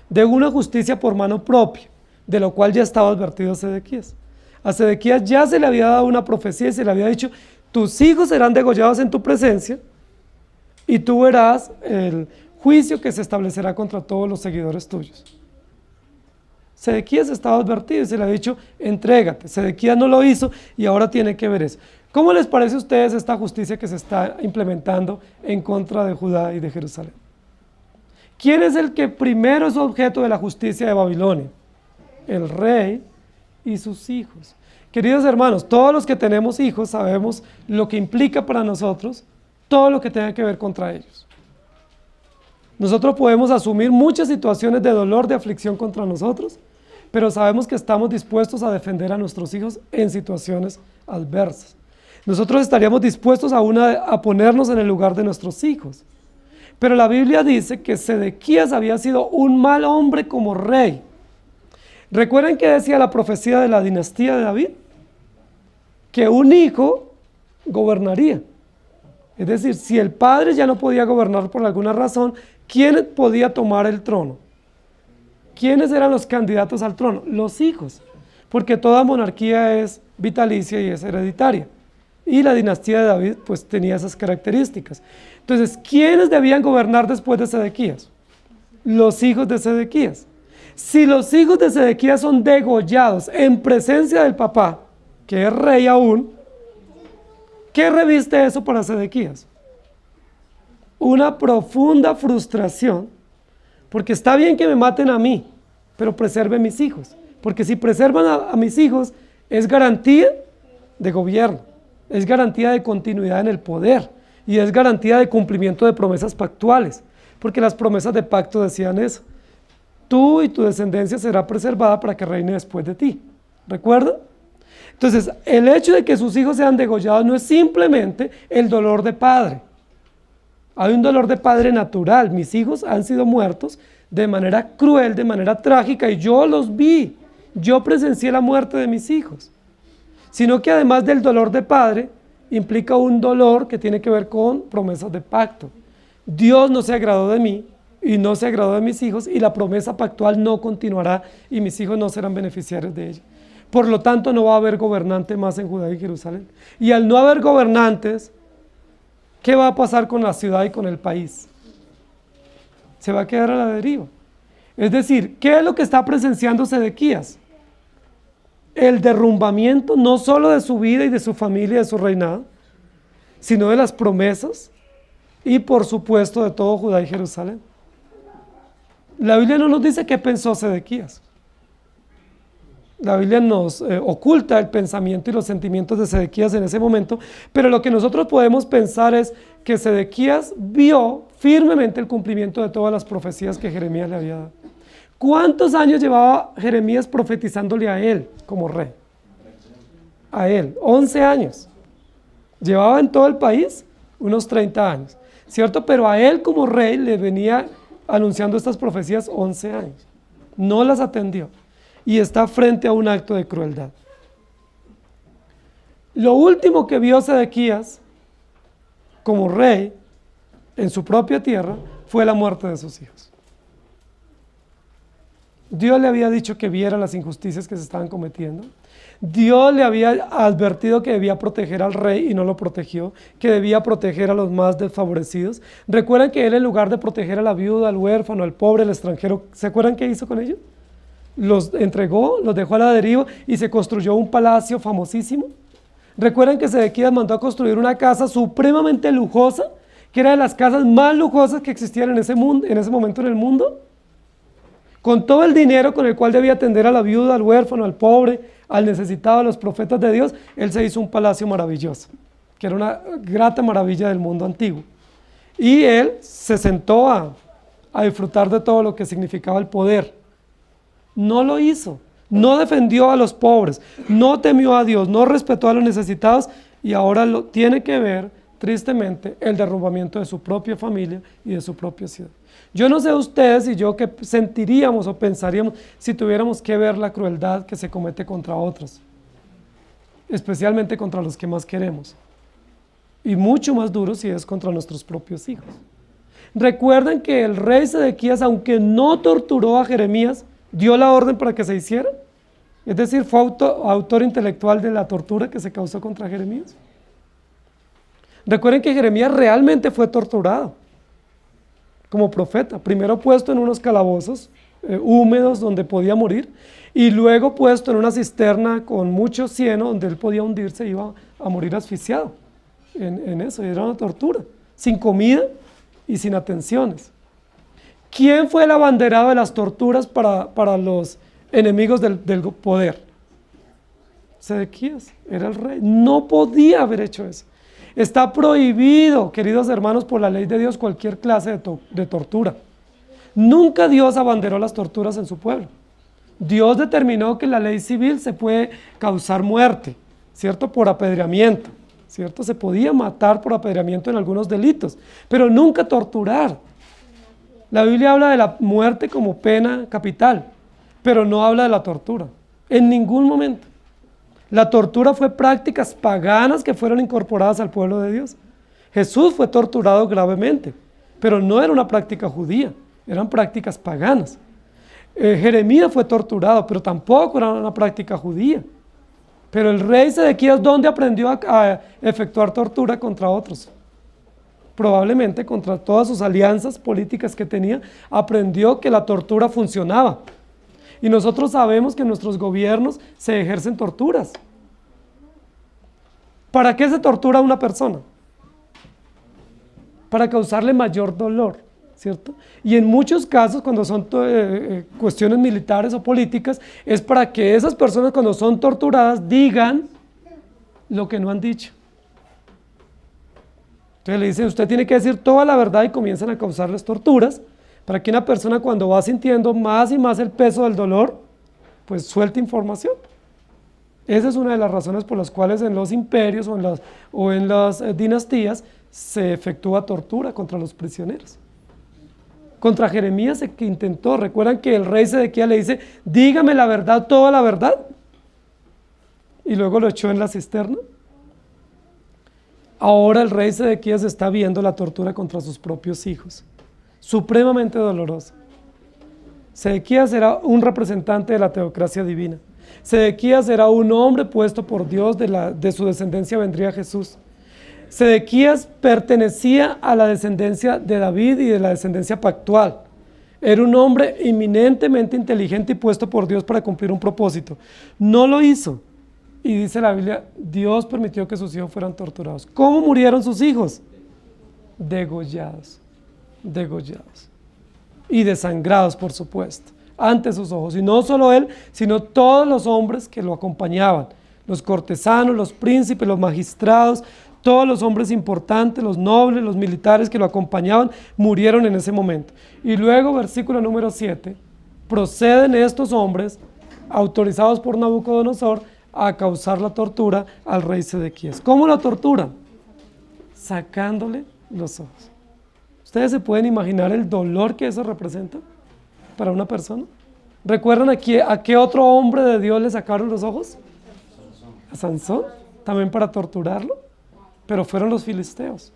de una justicia por mano propia, de lo cual ya estaba advertido Sedequías. A Sedequías ya se le había dado una profecía y se le había dicho, tus hijos serán degollados en tu presencia y tú verás el juicio que se establecerá contra todos los seguidores tuyos. Sedequías estaba advertido y se le ha dicho, entrégate. Sedequías no lo hizo y ahora tiene que ver eso. ¿Cómo les parece a ustedes esta justicia que se está implementando en contra de Judá y de Jerusalén? ¿Quién es el que primero es objeto de la justicia de Babilonia? El rey y sus hijos. Queridos hermanos, todos los que tenemos hijos sabemos lo que implica para nosotros todo lo que tenga que ver contra ellos. Nosotros podemos asumir muchas situaciones de dolor, de aflicción contra nosotros, pero sabemos que estamos dispuestos a defender a nuestros hijos en situaciones adversas. Nosotros estaríamos dispuestos aún a ponernos en el lugar de nuestros hijos. Pero la Biblia dice que Sedequías había sido un mal hombre como rey. ¿Recuerdan que decía la profecía de la dinastía de David? Que un hijo gobernaría. Es decir, si el padre ya no podía gobernar por alguna razón, ¿quién podía tomar el trono? ¿Quiénes eran los candidatos al trono? Los hijos, porque toda monarquía es vitalicia y es hereditaria. Y la dinastía de David pues tenía esas características. Entonces, ¿quiénes debían gobernar después de Sedequías? Los hijos de Sedequías. Si los hijos de Sedequías son degollados en presencia del papá, que es rey aún, ¿qué reviste eso para Sedequías? Una profunda frustración, porque está bien que me maten a mí, pero preserven mis hijos, porque si preservan a mis hijos es garantía de gobierno, es garantía de continuidad en el poder y es garantía de cumplimiento de promesas pactuales, porque las promesas de pacto decían eso: tú y tu descendencia será preservada para que reine después de ti. ¿Recuerdan? Entonces, el hecho de que sus hijos sean degollados no es simplemente el dolor de padre. Hay un dolor de padre natural. Mis hijos han sido muertos de manera cruel, de manera trágica, y yo los vi. Yo presencié la muerte de mis hijos. Sino que además del dolor de padre, implica un dolor que tiene que ver con promesas de pacto. Dios no se agradó de mí y no se agradó de mis hijos, y la promesa pactual no continuará y mis hijos no serán beneficiarios de ella. Por lo tanto, no va a haber gobernante más en Judá y Jerusalén. Y al no haber gobernantes, ¿qué va a pasar con la ciudad y con el país? Se va a quedar a la deriva. Es decir, ¿qué es lo que está presenciando Sedequías? El derrumbamiento no solo de su vida y de su familia y de su reinado, sino de las promesas y por supuesto de todo Judá y Jerusalén. La Biblia no nos dice qué pensó Sedequías. La Biblia nos oculta el pensamiento y los sentimientos de Sedequías en ese momento, pero lo que nosotros podemos pensar es que Sedequías vio firmemente el cumplimiento de todas las profecías que Jeremías le había dado. ¿Cuántos años llevaba Jeremías profetizándole a él como rey? A él, 11 años. Llevaba en todo el país unos 30 años, ¿cierto? Pero a él como rey le venía anunciando estas profecías 11 años. No las atendió y está frente a un acto de crueldad. Lo último que vio Sedequías como rey en su propia tierra fue la muerte de sus hijos. Dios le había dicho que viera las injusticias que se estaban cometiendo. Dios le había advertido que debía proteger al rey y no lo protegió, que debía proteger a los más desfavorecidos. ¿Recuerdan que él, en lugar de proteger a la viuda, al huérfano, al pobre, al extranjero, ¿se acuerdan qué hizo con ellos? Los entregó, los dejó a la deriva y se construyó un palacio famosísimo. ¿Recuerdan que Sedequías mandó a construir una casa supremamente lujosa, que era de las casas más lujosas que existían en ese momento en el mundo? Con todo el dinero con el cual debía atender a la viuda, al huérfano, al pobre, al necesitado, a los profetas de Dios, él se hizo un palacio maravilloso, que era una grata maravilla del mundo antiguo. Y él se sentó a disfrutar de todo lo que significaba el poder. No lo hizo, no defendió a los pobres, no temió a Dios, no respetó a los necesitados y ahora lo tiene que ver, tristemente, el derrumbamiento de su propia familia y de su propia ciudad. Yo no sé ustedes y yo qué sentiríamos o pensaríamos si tuviéramos que ver la crueldad que se comete contra otros, especialmente contra los que más queremos, y mucho más duro si es contra nuestros propios hijos. Recuerden que el rey Sedequías, aunque no torturó a Jeremías, dio la orden para que se hiciera, es decir, fue autor intelectual de la tortura que se causó contra Jeremías. Recuerden que Jeremías realmente fue torturado como profeta, primero puesto en unos calabozos húmedos donde podía morir, y luego puesto en una cisterna con mucho cieno donde él podía hundirse e iba a morir asfixiado en eso. Era una tortura, sin comida y sin atenciones. ¿Quién fue el abanderado de las torturas para los enemigos del poder? Sedequías, era el rey, no podía haber hecho eso. Está prohibido, queridos hermanos, por la ley de Dios cualquier clase de tortura. Nunca Dios abanderó las torturas en su pueblo. Dios determinó que en la ley civil se puede causar muerte, ¿cierto? Por apedreamiento, ¿cierto? Se podía matar por apedreamiento en algunos delitos, pero nunca torturar. La Biblia habla de la muerte como pena capital, pero no habla de la tortura, en ningún momento. La tortura fue prácticas paganas que fueron incorporadas al pueblo de Dios. Jesús fue torturado gravemente, pero no era una práctica judía, eran prácticas paganas. Jeremías fue torturado, pero tampoco era una práctica judía. Pero el rey Sedequías, ¿dónde aprendió a efectuar tortura contra otros? Probablemente contra todas sus alianzas políticas que tenía, aprendió que la tortura funcionaba. Y nosotros sabemos que en nuestros gobiernos se ejercen torturas. ¿Para qué se tortura a una persona? Para causarle mayor dolor, ¿cierto? Y en muchos casos, cuando son cuestiones militares o políticas, es para que esas personas, cuando son torturadas, digan lo que no han dicho. Entonces le dicen, usted tiene que decir toda la verdad, y comienzan a causarles torturas, para que una persona, cuando va sintiendo más y más el peso del dolor, pues suelte información. Esa es una de las razones por las cuales en los imperios o en las dinastías se efectúa tortura contra los prisioneros. Contra Jeremías se intentó. ¿Recuerdan que el rey Sedequías le dice, dígame la verdad, toda la verdad? Y luego lo echó en la cisterna. Ahora el rey Sedequías está viendo la tortura contra sus propios hijos. Supremamente doloroso. Sedequías era un representante de la teocracia divina. Sedequías era un hombre puesto por Dios, de su descendencia vendría Jesús. Sedequías pertenecía a la descendencia de David y de la descendencia pactual. Era un hombre eminentemente inteligente y puesto por Dios para cumplir un propósito. No lo hizo. Y dice la Biblia, Dios permitió que sus hijos fueran torturados. ¿Cómo murieron sus hijos? Degollados. Y desangrados, por supuesto. ante sus ojos. Y no solo él, sino todos los hombres que lo acompañaban, los cortesanos, los príncipes, los magistrados, todos los hombres importantes, los nobles, los militares que lo acompañaban, murieron en ese momento. Y luego, versículo número 7, proceden estos hombres, autorizados por Nabucodonosor, a causar la tortura al rey Sedequías. ¿Cómo lo torturan? Sacándole los ojos. ¿Ustedes se pueden imaginar el dolor que eso representa para una persona? ¿Recuerdan a qué otro hombre de Dios le sacaron los ojos? A Sansón, también para torturarlo, pero fueron los filisteos,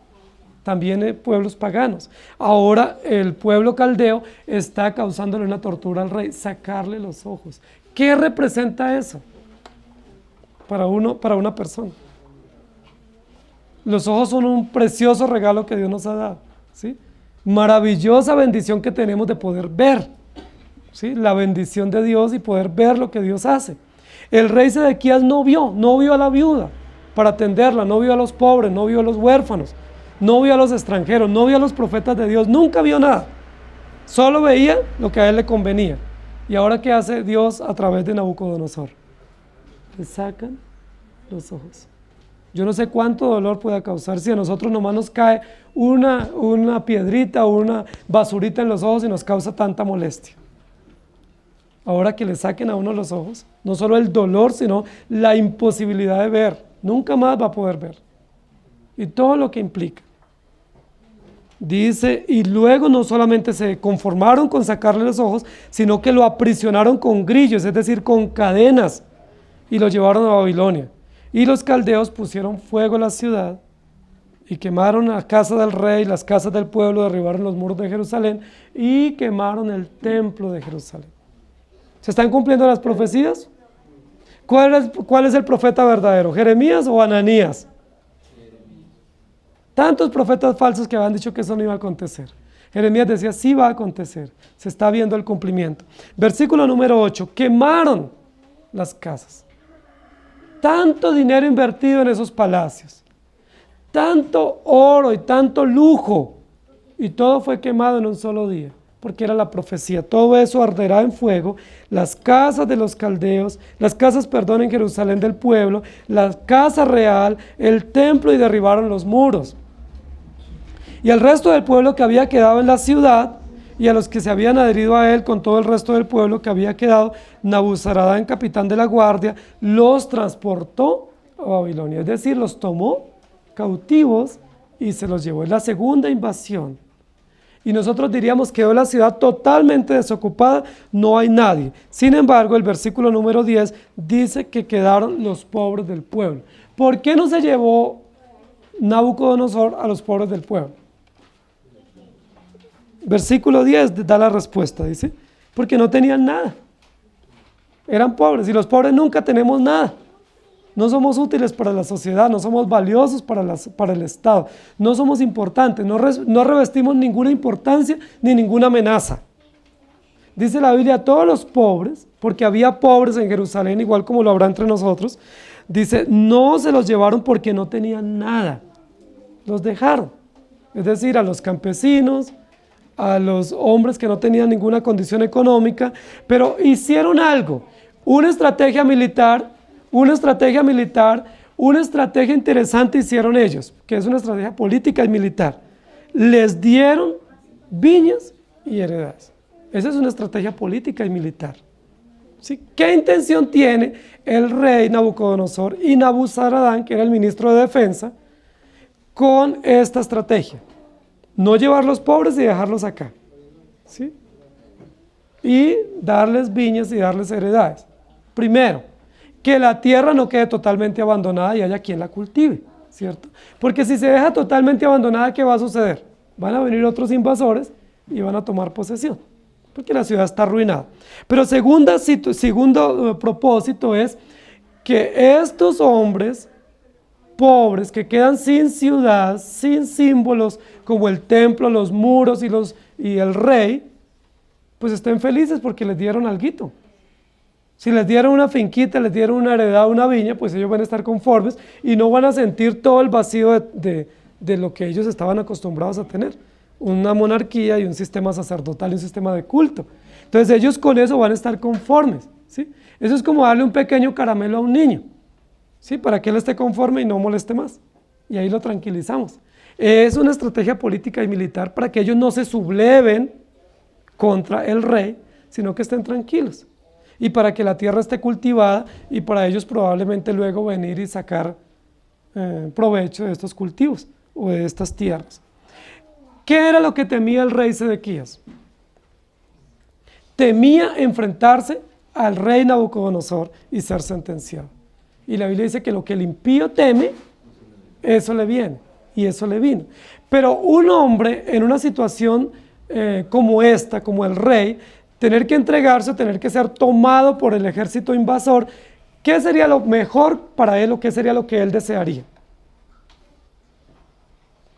también pueblos paganos. Ahora el pueblo caldeo está causándole una tortura al rey, sacarle los ojos. ¿Qué representa eso para una persona? Los ojos son un precioso regalo que Dios nos ha dado, ¿sí? Maravillosa bendición que tenemos de poder ver, ¿sí? La bendición de Dios y poder ver lo que Dios hace. El rey Sedequías no vio a la viuda para atenderla, no vio a los pobres, no vio a los huérfanos, no vio a los extranjeros, no vio a los profetas de Dios, nunca vio nada. Solo veía lo que a él le convenía. ¿Y ahora qué hace Dios a través de Nabucodonosor? Le sacan los ojos. Yo no sé cuánto dolor pueda causar si a nosotros nomás nos cae una piedrita o una basurita en los ojos y nos causa tanta molestia. Ahora que le saquen a uno los ojos, no solo el dolor, sino la imposibilidad de ver. Nunca más va a poder ver. Y todo lo que implica. Dice, y luego no solamente se conformaron con sacarle los ojos, sino que lo aprisionaron con grillos, es decir, con cadenas, y lo llevaron a Babilonia. Y los caldeos pusieron fuego a la ciudad y quemaron la casa del rey, las casas del pueblo, derribaron los muros de Jerusalén y quemaron el templo de Jerusalén. ¿Se están cumpliendo las profecías? ¿Cuál es el profeta verdadero? ¿Jeremías o Ananías? Tantos profetas falsos que habían dicho que eso no iba a acontecer. Jeremías decía, sí va a acontecer. Se está viendo el cumplimiento. Versículo número 8. Quemaron las casas. Tanto dinero invertido en esos palacios. Tanto oro y tanto lujo. Y todo fue quemado en un solo día. Porque era la profecía. Todo eso arderá en fuego. Las casas de los caldeos, las casas, en Jerusalén del pueblo, la casa real, el templo y derribaron los muros. Y al resto del pueblo que había quedado en la ciudad y a los que se habían adherido a él con todo el resto del pueblo que había quedado, Nabuzaradán, capitán de la guardia, los transportó a Babilonia. Es decir, los tomó cautivos y se los llevó. Es la segunda invasión. Y nosotros diríamos que quedó la ciudad totalmente desocupada, no hay nadie. Sin embargo, el versículo número 10 dice que quedaron los pobres del pueblo. ¿Por qué no se llevó Nabucodonosor a los pobres del pueblo? Versículo 10 da la respuesta, dice, porque no tenían nada. Eran pobres y los pobres nunca tenemos nada. No somos útiles para la sociedad, no somos valiosos para el Estado, no somos importantes, no revestimos ninguna importancia ni ninguna amenaza. Dice la Biblia, todos los pobres, porque había pobres en Jerusalén, igual como lo habrá entre nosotros, dice, no se los llevaron porque no tenían nada, los dejaron. Es decir, a los campesinos, a los hombres que no tenían ninguna condición económica, pero hicieron algo, una estrategia militar, una estrategia interesante hicieron ellos, que es una estrategia política y militar. Les dieron viñas y heredades. Esa es una estrategia política y militar. ¿Sí? ¿Qué intención tiene el rey Nabucodonosor y Nabuzaradán, que era el ministro de defensa, con esta estrategia? No llevar los pobres y dejarlos acá, ¿sí? Y darles viñas y darles heredades. Primero, que la tierra no quede totalmente abandonada y haya quien la cultive, ¿cierto? Porque si se deja totalmente abandonada, ¿qué va a suceder? Van a venir otros invasores y van a tomar posesión, porque la ciudad está arruinada. Pero segundo propósito es que estos hombres pobres que quedan sin ciudad, sin símbolos como el templo, los muros y el rey, pues estén felices porque les dieron alguito. Si les dieron una finquita, les dieron una heredad, una viña, pues ellos van a estar conformes y no van a sentir todo el vacío de lo que ellos estaban acostumbrados a tener. Una monarquía y un sistema sacerdotal y un sistema de culto. Entonces ellos con eso van a estar conformes, ¿sí? Eso es como darle un pequeño caramelo a un niño, ¿sí? Para que él esté conforme y no moleste más. Y ahí lo tranquilizamos. Es una estrategia política y militar para que ellos no se subleven contra el rey, sino que estén tranquilos. Y para que la tierra esté cultivada y para ellos probablemente luego venir y sacar provecho de estos cultivos o de estas tierras. ¿Qué era lo que temía el rey Sedequías? Temía enfrentarse al rey Nabucodonosor y ser sentenciado. Y la Biblia dice que lo que el impío teme, eso le viene, y eso le vino. Pero un hombre en una situación como esta, como el rey, tener que entregarse, tener que ser tomado por el ejército invasor, ¿qué sería lo mejor para él o qué sería lo que él desearía?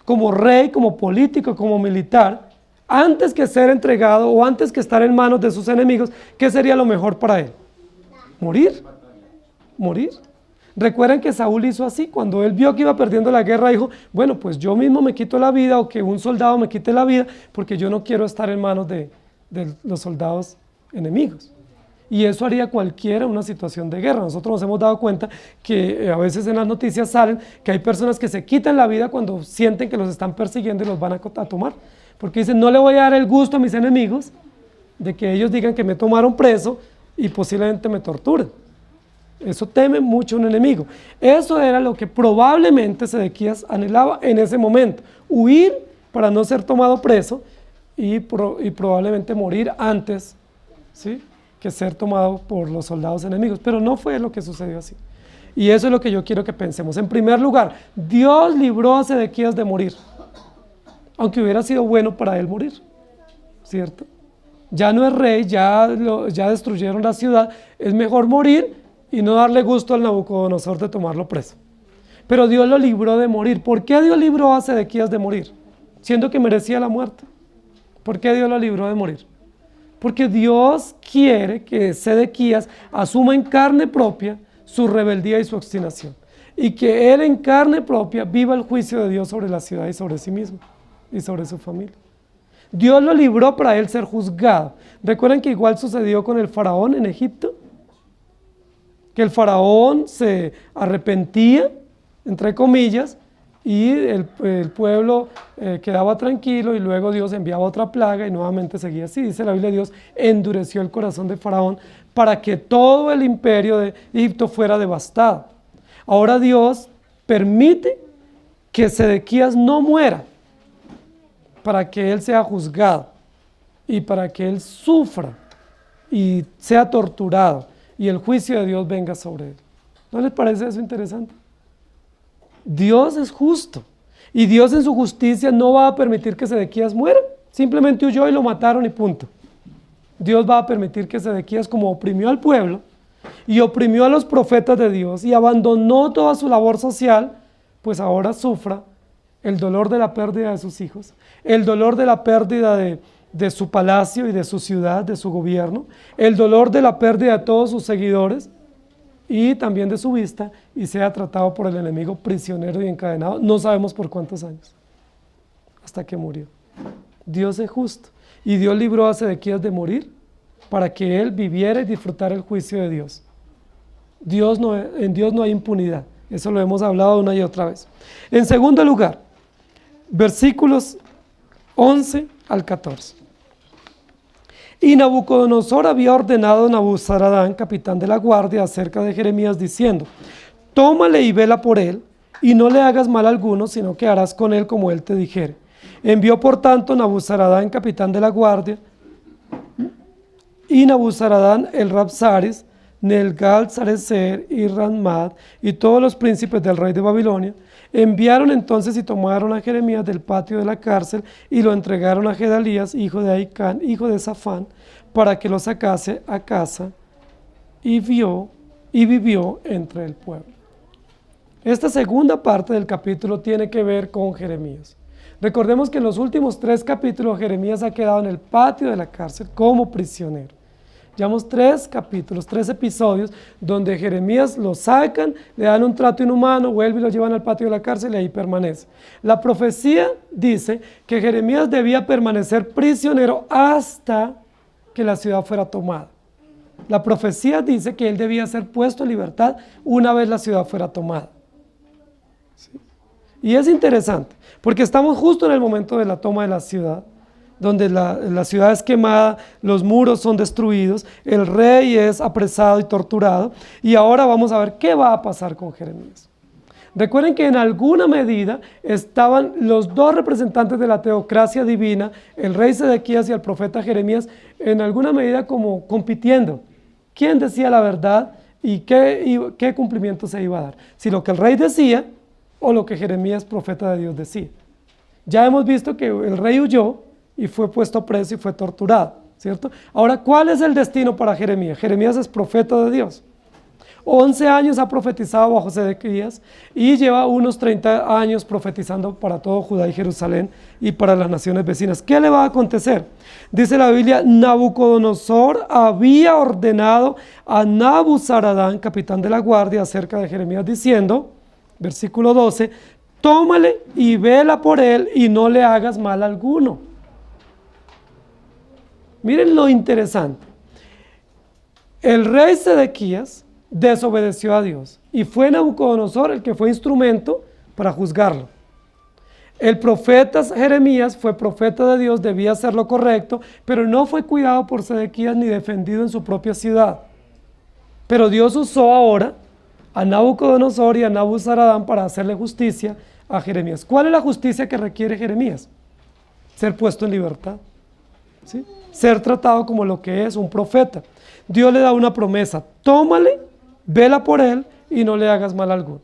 Como rey, como político, como militar, antes que ser entregado o antes que estar en manos de sus enemigos, ¿qué sería lo mejor para él? Morir. Morir. Recuerden que Saúl hizo así, cuando él vio que iba perdiendo la guerra, dijo, bueno, pues yo mismo me quito la vida o que un soldado me quite la vida, porque yo no quiero estar en manos de los soldados enemigos. Y eso haría cualquiera en una situación de guerra. Nosotros nos hemos dado cuenta que a veces en las noticias salen que hay personas que se quitan la vida cuando sienten que los están persiguiendo y los van a tomar. Porque dicen, no le voy a dar el gusto a mis enemigos de que ellos digan que me tomaron preso y posiblemente me torturen. Eso teme mucho un enemigo. Eso era lo que probablemente Sedequías anhelaba en ese momento. Huir para no ser tomado preso y probablemente morir antes, ¿sí?, que ser tomado por los soldados enemigos. Pero no fue lo que sucedió así. Y eso es lo que yo quiero que pensemos. En primer lugar, Dios libró a Sedequías de morir, aunque hubiera sido bueno para él morir, ¿cierto? Ya no es rey, ya destruyeron la ciudad, es mejor morir y no darle gusto al Nabucodonosor de tomarlo preso. Pero Dios lo libró de morir. ¿Por qué Dios libró a Sedequías de morir? Siendo que merecía la muerte. ¿Por qué Dios lo libró de morir? Porque Dios quiere que Sedequías asuma en carne propia su rebeldía y su obstinación. Y que él en carne propia viva el juicio de Dios sobre la ciudad y sobre sí mismo y sobre su familia. Dios lo libró para él ser juzgado. ¿Recuerdan que igual sucedió con el faraón en Egipto? Que el faraón se arrepentía, entre comillas, y el pueblo quedaba tranquilo y luego Dios enviaba otra plaga y nuevamente seguía así. Dice la Biblia, Dios endureció el corazón de Faraón para que todo el imperio de Egipto fuera devastado. Ahora Dios permite que Sedequías no muera para que él sea juzgado y para que él sufra y sea torturado y el juicio de Dios venga sobre él. ¿No les parece eso interesante? Dios es justo y Dios en su justicia no va a permitir que Sedequías muera. Simplemente huyó y lo mataron y punto. Dios va a permitir que Sedequías, como oprimió al pueblo y oprimió a los profetas de Dios y abandonó toda su labor social, pues ahora sufra el dolor de la pérdida de sus hijos, el dolor de la pérdida de su palacio y de su ciudad, de su gobierno, el dolor de la pérdida de todos sus seguidores y también de su vista, y sea tratado por el enemigo prisionero y encadenado, no sabemos por cuántos años, hasta que murió. Dios es justo, y Dios libró a Sedequías de morir para que él viviera y disfrutara el juicio de Dios. En Dios no hay impunidad, eso lo hemos hablado una y otra vez. En segundo lugar, versículos 11 al 14. Y Nabucodonosor había ordenado a Nabuzaradán, capitán de la guardia, acerca de Jeremías, diciendo, tómale y vela por él, y no le hagas mal alguno, sino que harás con él como él te dijere. Envió por tanto Nabuzaradán, capitán de la guardia, y Nabuzaradán el Rabsaris, Nelgal-Sarecer y Ranmad, y todos los príncipes del rey de Babilonia, enviaron entonces y tomaron a Jeremías del patio de la cárcel y lo entregaron a Gedalías, hijo de Ahicán, hijo de Safán, para que lo sacase a casa y vivió entre el pueblo. Esta segunda parte del capítulo tiene que ver con Jeremías. Recordemos que en los últimos 3 capítulos Jeremías ha quedado en el patio de la cárcel como prisionero. Llevamos 3 capítulos, 3 episodios donde Jeremías lo sacan, le dan un trato inhumano, vuelve y lo llevan al patio de la cárcel y ahí permanece. La profecía dice que Jeremías debía permanecer prisionero hasta que la ciudad fuera tomada. La profecía dice que él debía ser puesto en libertad una vez la ciudad fuera tomada. ¿Sí? Y es interesante, porque estamos justo en el momento de la toma de la ciudad, donde la ciudad es quemada, los muros son destruidos, el rey es apresado y torturado, y ahora vamos a ver qué va a pasar con Jeremías. Recuerden que en alguna medida estaban los dos representantes de la teocracia divina, el rey Sedequías y el profeta Jeremías, en alguna medida como compitiendo. ¿Quién decía la verdad y qué cumplimiento se iba a dar? Si lo que el rey decía o lo que Jeremías, profeta de Dios, decía. Ya hemos visto que el rey huyó y fue puesto preso y fue torturado, ¿cierto? Ahora, ¿cuál es el destino para Jeremías? Jeremías es profeta de Dios. 11 años ha profetizado bajo Sedequías y lleva unos 30 años profetizando para todo Judá y Jerusalén y para las naciones vecinas. ¿Qué le va a acontecer? Dice la Biblia, Nabucodonosor había ordenado a Nabuzaradán, capitán de la guardia, acerca de Jeremías, diciendo, versículo 12, tómale y vela por él y no le hagas mal alguno. Miren lo interesante. El rey Sedequías desobedeció a Dios y fue Nabucodonosor el que fue instrumento para juzgarlo. El profeta Jeremías fue profeta de Dios, debía hacer lo correcto, pero no fue cuidado por Sedequías ni defendido en su propia ciudad. Pero Dios usó ahora a Nabucodonosor y a Nabuzaradán para hacerle justicia a Jeremías. ¿Cuál es la justicia que requiere Jeremías? Ser puesto en libertad, ¿sí? Ser tratado como lo que es un profeta. Dios le da una promesa, tómale, vela por él y no le hagas mal alguno.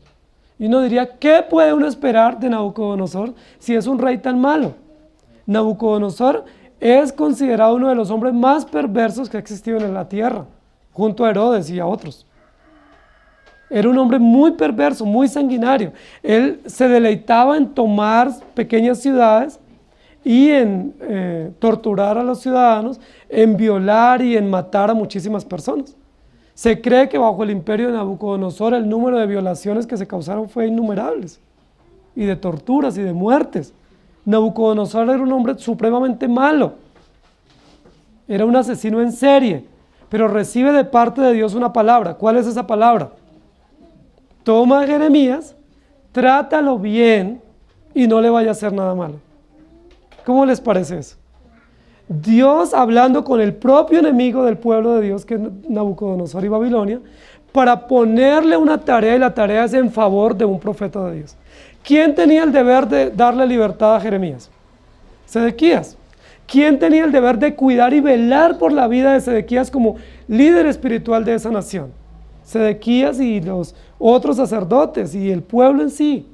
Y uno diría, ¿qué puede uno esperar de Nabucodonosor si es un rey tan malo? Nabucodonosor es considerado uno de los hombres más perversos que ha existido en la tierra, junto a Herodes y a otros. Era un hombre muy perverso, muy sanguinario. Él se deleitaba en tomar pequeñas ciudades y en torturar a los ciudadanos, en violar y en matar a muchísimas personas. Se cree que bajo el imperio de Nabucodonosor el número de violaciones que se causaron fue innumerables, y de torturas y de muertes. Nabucodonosor era un hombre supremamente malo, era un asesino en serie, pero recibe de parte de Dios una palabra. ¿Cuál es esa palabra? Toma a Jeremías, trátalo bien y no le vaya a hacer nada malo. ¿Cómo les parece eso? Dios hablando con el propio enemigo del pueblo de Dios, que es Nabucodonosor y Babilonia, para ponerle una tarea, y la tarea es en favor de un profeta de Dios. ¿Quién tenía el deber de darle libertad a Jeremías? Sedequías. ¿Quién tenía el deber de cuidar y velar por la vida de Sedequías como líder espiritual de esa nación? Sedequías y los otros sacerdotes y el pueblo en sí.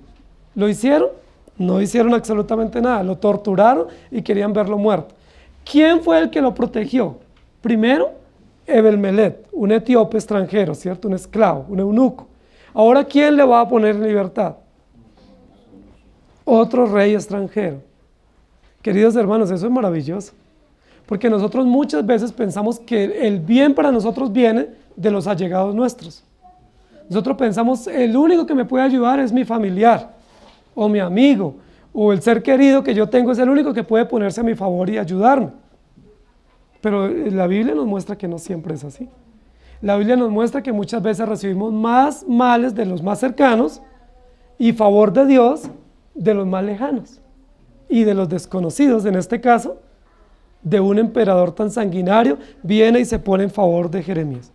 ¿Lo hicieron? No hicieron absolutamente nada. Lo torturaron y querían verlo muerto. ¿Quién fue el que lo protegió? Primero, Ebed-Melech, un etíope extranjero, ¿cierto? Un esclavo, un eunuco. Ahora, ¿quién le va a poner en libertad? Otro rey extranjero. Queridos hermanos, eso es maravilloso, porque nosotros muchas veces pensamos que el bien para nosotros viene de los allegados nuestros. Nosotros pensamos, el único que me puede ayudar es mi familiar, o mi amigo, o el ser querido que yo tengo es el único que puede ponerse a mi favor y ayudarme. Pero la Biblia nos muestra que no siempre es así. La Biblia nos muestra que muchas veces recibimos más males de los más cercanos y favor de Dios de los más lejanos y de los desconocidos. En este caso, de un emperador tan sanguinario, viene y se pone en favor de Jeremías.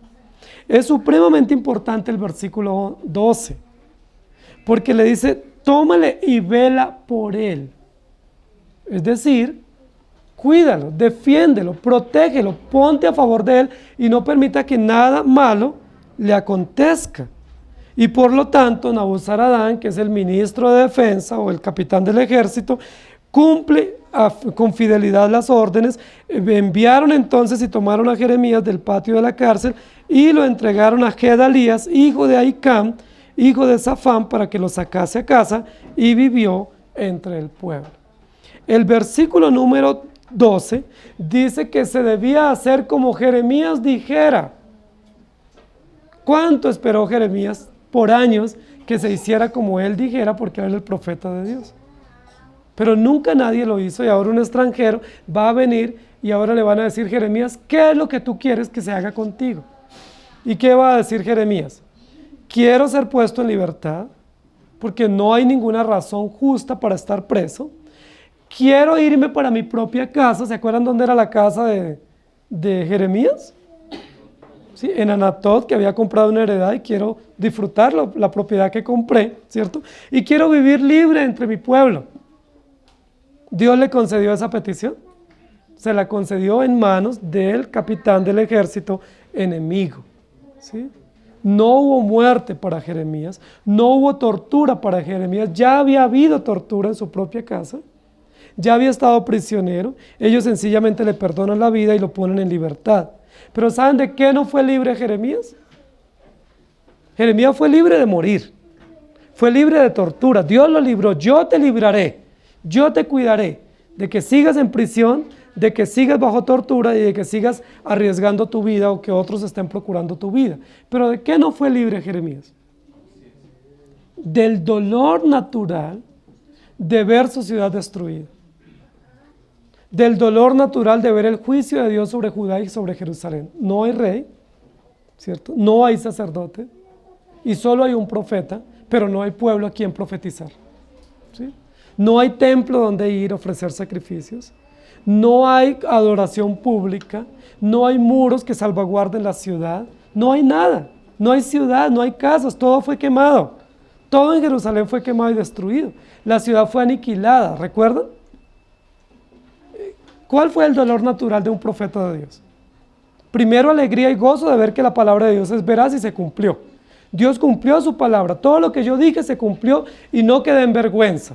Es supremamente importante el versículo 12, porque le dice, tómale y vela por él. Es decir, cuídalo, defiéndelo, protégelo, ponte a favor de él y no permita que nada malo le acontezca. Y por lo tanto, Nabuzaradán, que es el ministro de defensa o el capitán del ejército, cumple con fidelidad las órdenes. Enviaron entonces y tomaron a Jeremías del patio de la cárcel y lo entregaron a Gedalías, hijo de Ahicam, hijo de Safán, para que lo sacase a casa, y vivió entre el pueblo. El versículo número 12 dice que se debía hacer como Jeremías dijera. ¿Cuánto esperó Jeremías por años que se hiciera como él dijera, porque él era el profeta de Dios? Pero nunca nadie lo hizo, y ahora un extranjero va a venir y ahora le van a decir: Jeremías, ¿qué es lo que tú quieres que se haga contigo? ¿Y qué va a decir Jeremías? Quiero ser puesto en libertad, porque no hay ninguna razón justa para estar preso. Quiero irme para mi propia casa. ¿Se acuerdan dónde era la casa de Jeremías? ¿Sí? En Anatot, que había comprado una heredad, y quiero disfrutar la propiedad que compré, ¿cierto? Y quiero vivir libre entre mi pueblo. Dios le concedió esa petición. Se la concedió en manos del capitán del ejército enemigo, ¿sí? No hubo muerte para Jeremías, no hubo tortura para Jeremías, ya había habido tortura en su propia casa, ya había estado prisionero, ellos sencillamente le perdonan la vida y lo ponen en libertad. Pero ¿saben de qué no fue libre Jeremías? Jeremías fue libre de morir, fue libre de tortura. Dios lo libró: yo te libraré, yo te cuidaré de que sigas en prisión, de que sigas bajo tortura y de que sigas arriesgando tu vida o que otros estén procurando tu vida. Pero ¿de qué no fue libre Jeremías? Del dolor natural de ver su ciudad destruida, del dolor natural de ver el juicio de Dios sobre Judá y sobre Jerusalén. No hay rey, ¿cierto? No hay sacerdote y solo hay un profeta, pero no hay pueblo a quien profetizar, ¿sí? No hay templo donde ir a ofrecer sacrificios. No hay adoración pública, no hay muros que salvaguarden la ciudad, no hay nada, no hay ciudad, no hay casas, todo fue quemado. Todo en Jerusalén fue quemado y destruido. La ciudad fue aniquilada, ¿recuerdan? ¿Cuál fue el dolor natural de un profeta de Dios? Primero, alegría y gozo de ver que la palabra de Dios es veraz y se cumplió. Dios cumplió su palabra, todo lo que yo dije se cumplió y no quedé en vergüenza.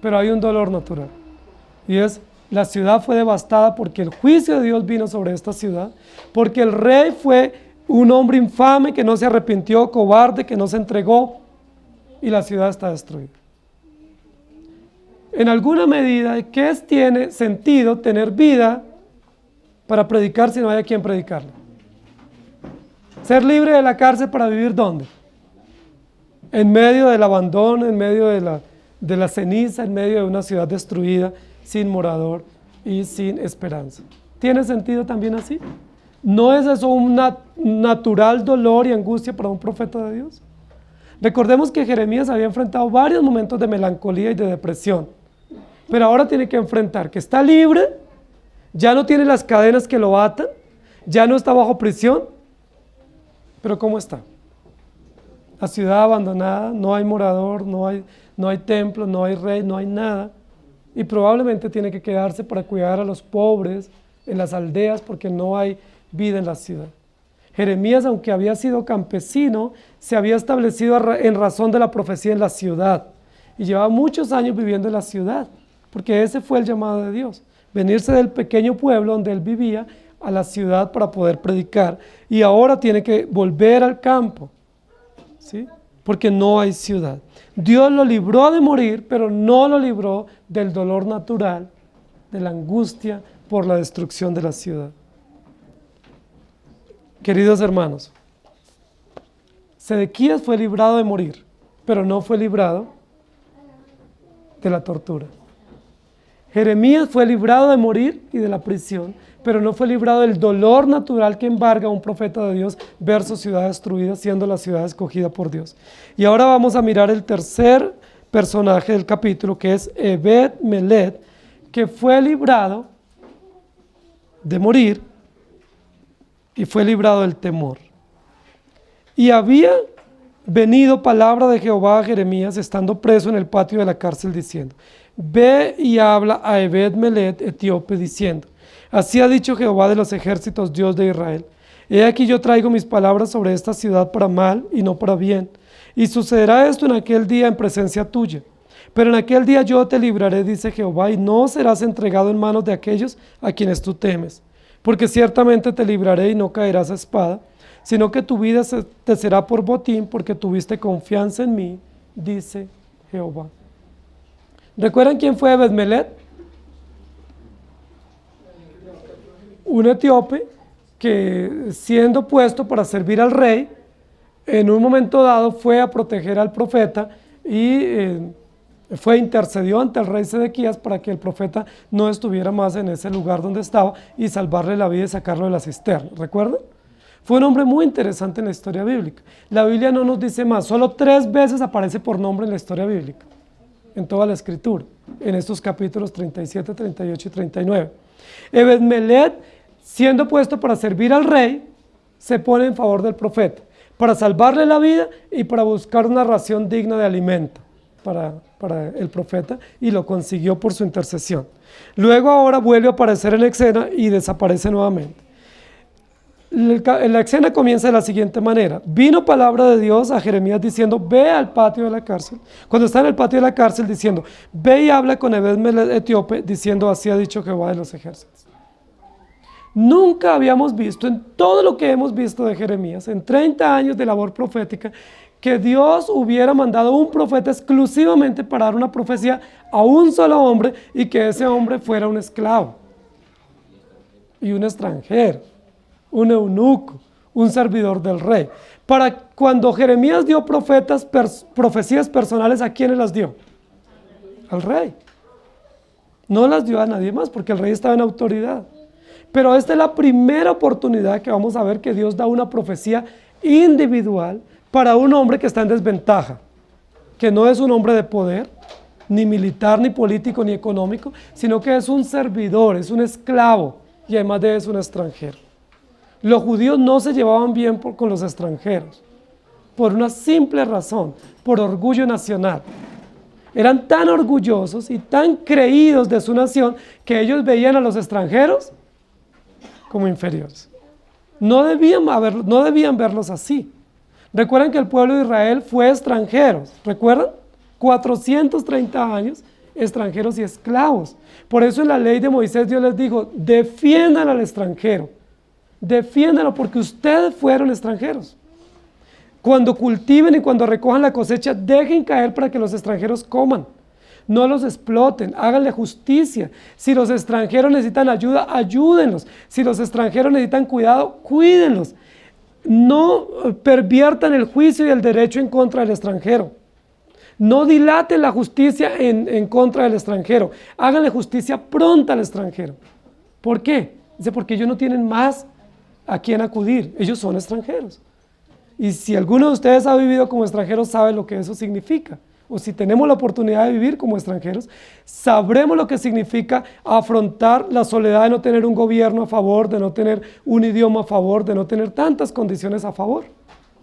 Pero hay un dolor natural, y es: la ciudad fue devastada porque el juicio de Dios vino sobre esta ciudad, porque el rey fue un hombre infame que no se arrepintió, cobarde, que no se entregó, y la ciudad está destruida. En alguna medida, ¿qué tiene sentido tener vida para predicar si no hay a quien predicarla? Ser libre de la cárcel para vivir ¿dónde? En medio del abandono, en medio de la ceniza, en medio de una ciudad destruida, sin morador y sin esperanza. ¿Tiene sentido también así? ¿No es eso un natural dolor y angustia para un profeta de Dios? Recordemos que Jeremías había enfrentado varios momentos de melancolía y de depresión, pero ahora tiene que enfrentar que está libre, ya no tiene las cadenas que lo atan, ya no está bajo prisión, pero ¿cómo está? La ciudad abandonada, no hay morador, no hay templo, no hay rey, no hay nada. Y probablemente tiene que quedarse para cuidar a los pobres en las aldeas porque no hay vida en la ciudad. Jeremías, aunque había sido campesino, se había establecido en razón de la profecía en la ciudad y llevaba muchos años viviendo en la ciudad, porque ese fue el llamado de Dios: venirse del pequeño pueblo donde él vivía a la ciudad para poder predicar, y ahora tiene que volver al campo, ¿sí? Porque no hay ciudad. Dios lo libró de morir, pero no lo libró del dolor natural, de la angustia por la destrucción de la ciudad. Queridos hermanos, Sedequías fue librado de morir, pero no fue librado de la tortura. Jeremías fue librado de morir y de la prisión, pero no fue librado del dolor natural que embarga a un profeta de Dios ver su ciudad destruida, siendo la ciudad escogida por Dios. Y ahora vamos a mirar el tercer personaje del capítulo, que es Ebed-Melech, que fue librado de morir y fue librado del temor. Y había venido palabra de Jehová a Jeremías estando preso en el patio de la cárcel, diciendo: ve y habla a Ebed-Melech etíope, diciendo: así ha dicho Jehová de los ejércitos, Dios de Israel: he aquí yo traigo mis palabras sobre esta ciudad para mal y no para bien, y sucederá esto en aquel día en presencia tuya. Pero en aquel día yo te libraré, dice Jehová, y no serás entregado en manos de aquellos a quienes tú temes, porque ciertamente te libraré y no caerás a espada, sino que tu vida te será por botín, porque tuviste confianza en mí, dice Jehová. ¿Recuerdan quién fue Ebed-Melech? Un etíope que, siendo puesto para servir al rey, en un momento dado fue a proteger al profeta y intercedió ante el rey Sedequías para que el profeta no estuviera más en ese lugar donde estaba y salvarle la vida y sacarlo de la cisterna. ¿Recuerdan? Fue un hombre muy interesante en la historia bíblica. La Biblia no nos dice más, solo 3 veces aparece por nombre en la historia bíblica, en toda la escritura, en estos capítulos 37, 38 y 39. Ebed-Melech, siendo puesto para servir al rey, se pone en favor del profeta, para salvarle la vida y para buscar una ración digna de alimento para el profeta, y lo consiguió por su intercesión. Luego ahora vuelve a aparecer en escena y desaparece nuevamente. La escena comienza de la siguiente manera: vino palabra de Dios a Jeremías diciendo, ve al patio de la cárcel. Cuando está en el patio de la cárcel diciendo, ve y habla con Ebed-Melech etíope, diciendo, así ha dicho Jehová de los ejércitos. Nunca habíamos visto, en todo lo que hemos visto de Jeremías, en 30 años de labor profética, que Dios hubiera mandado un profeta exclusivamente para dar una profecía a un solo hombre, y que ese hombre fuera un esclavo y un extranjero, un eunuco, un servidor del rey. Para cuando Jeremías dio profecías personales, ¿a quiénes las dio? Al rey. No las dio a nadie más, porque el rey estaba en autoridad. Pero esta es la primera oportunidad que vamos a ver que Dios da una profecía individual para un hombre que está en desventaja, que no es un hombre de poder, ni militar, ni político, ni económico, sino que es un servidor, es un esclavo, y además de eso un extranjero. Los judíos no se llevaban bien con los extranjeros, por una simple razón, por orgullo nacional. Eran tan orgullosos y tan creídos de su nación que ellos veían a los extranjeros como inferiores. No debían verlos así. Recuerden que el pueblo de Israel fue extranjero, ¿recuerdan? 430 años extranjeros y esclavos. Por eso en la ley de Moisés Dios les dijo, defiendan al extranjero, defiéndanlo porque ustedes fueron extranjeros. Cuando cultiven y cuando recojan la cosecha, dejen caer para que los extranjeros coman. No los exploten, háganle justicia. Si los extranjeros necesitan ayuda, ayúdenlos. Si los extranjeros necesitan cuidado, cuídenlos. No perviertan el juicio y el derecho en contra del extranjero. No dilaten la justicia en contra del extranjero. Háganle justicia pronta al extranjero. ¿Por qué? Dice, porque ellos no tienen más a quién acudir. Ellos son extranjeros. Y si alguno de ustedes ha vivido como extranjero, sabe lo que eso significa. O si tenemos la oportunidad de vivir como extranjeros, sabremos lo que significa afrontar la soledad de no tener un gobierno a favor, de no tener un idioma a favor, de no tener tantas condiciones a favor.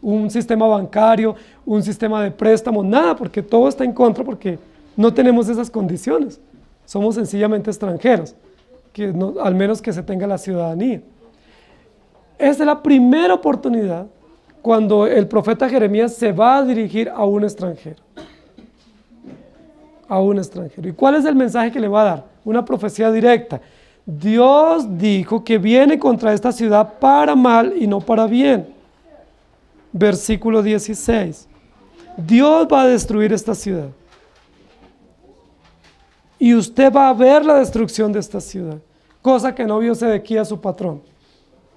Un sistema bancario, un sistema de préstamos, nada, porque todo está en contra, porque no tenemos esas condiciones. Somos sencillamente extranjeros, al menos que se tenga la ciudadanía. Esta es la primera oportunidad cuando el profeta Jeremías se va a dirigir a un extranjero. A un extranjero. ¿Y cuál es el mensaje que le va a dar? Una profecía directa. Dios dijo que viene contra esta ciudad para mal y no para bien. Versículo 16. Dios va a destruir esta ciudad. Y usted va a ver la destrucción de esta ciudad. Cosa que no vio Sedequías, su patrón,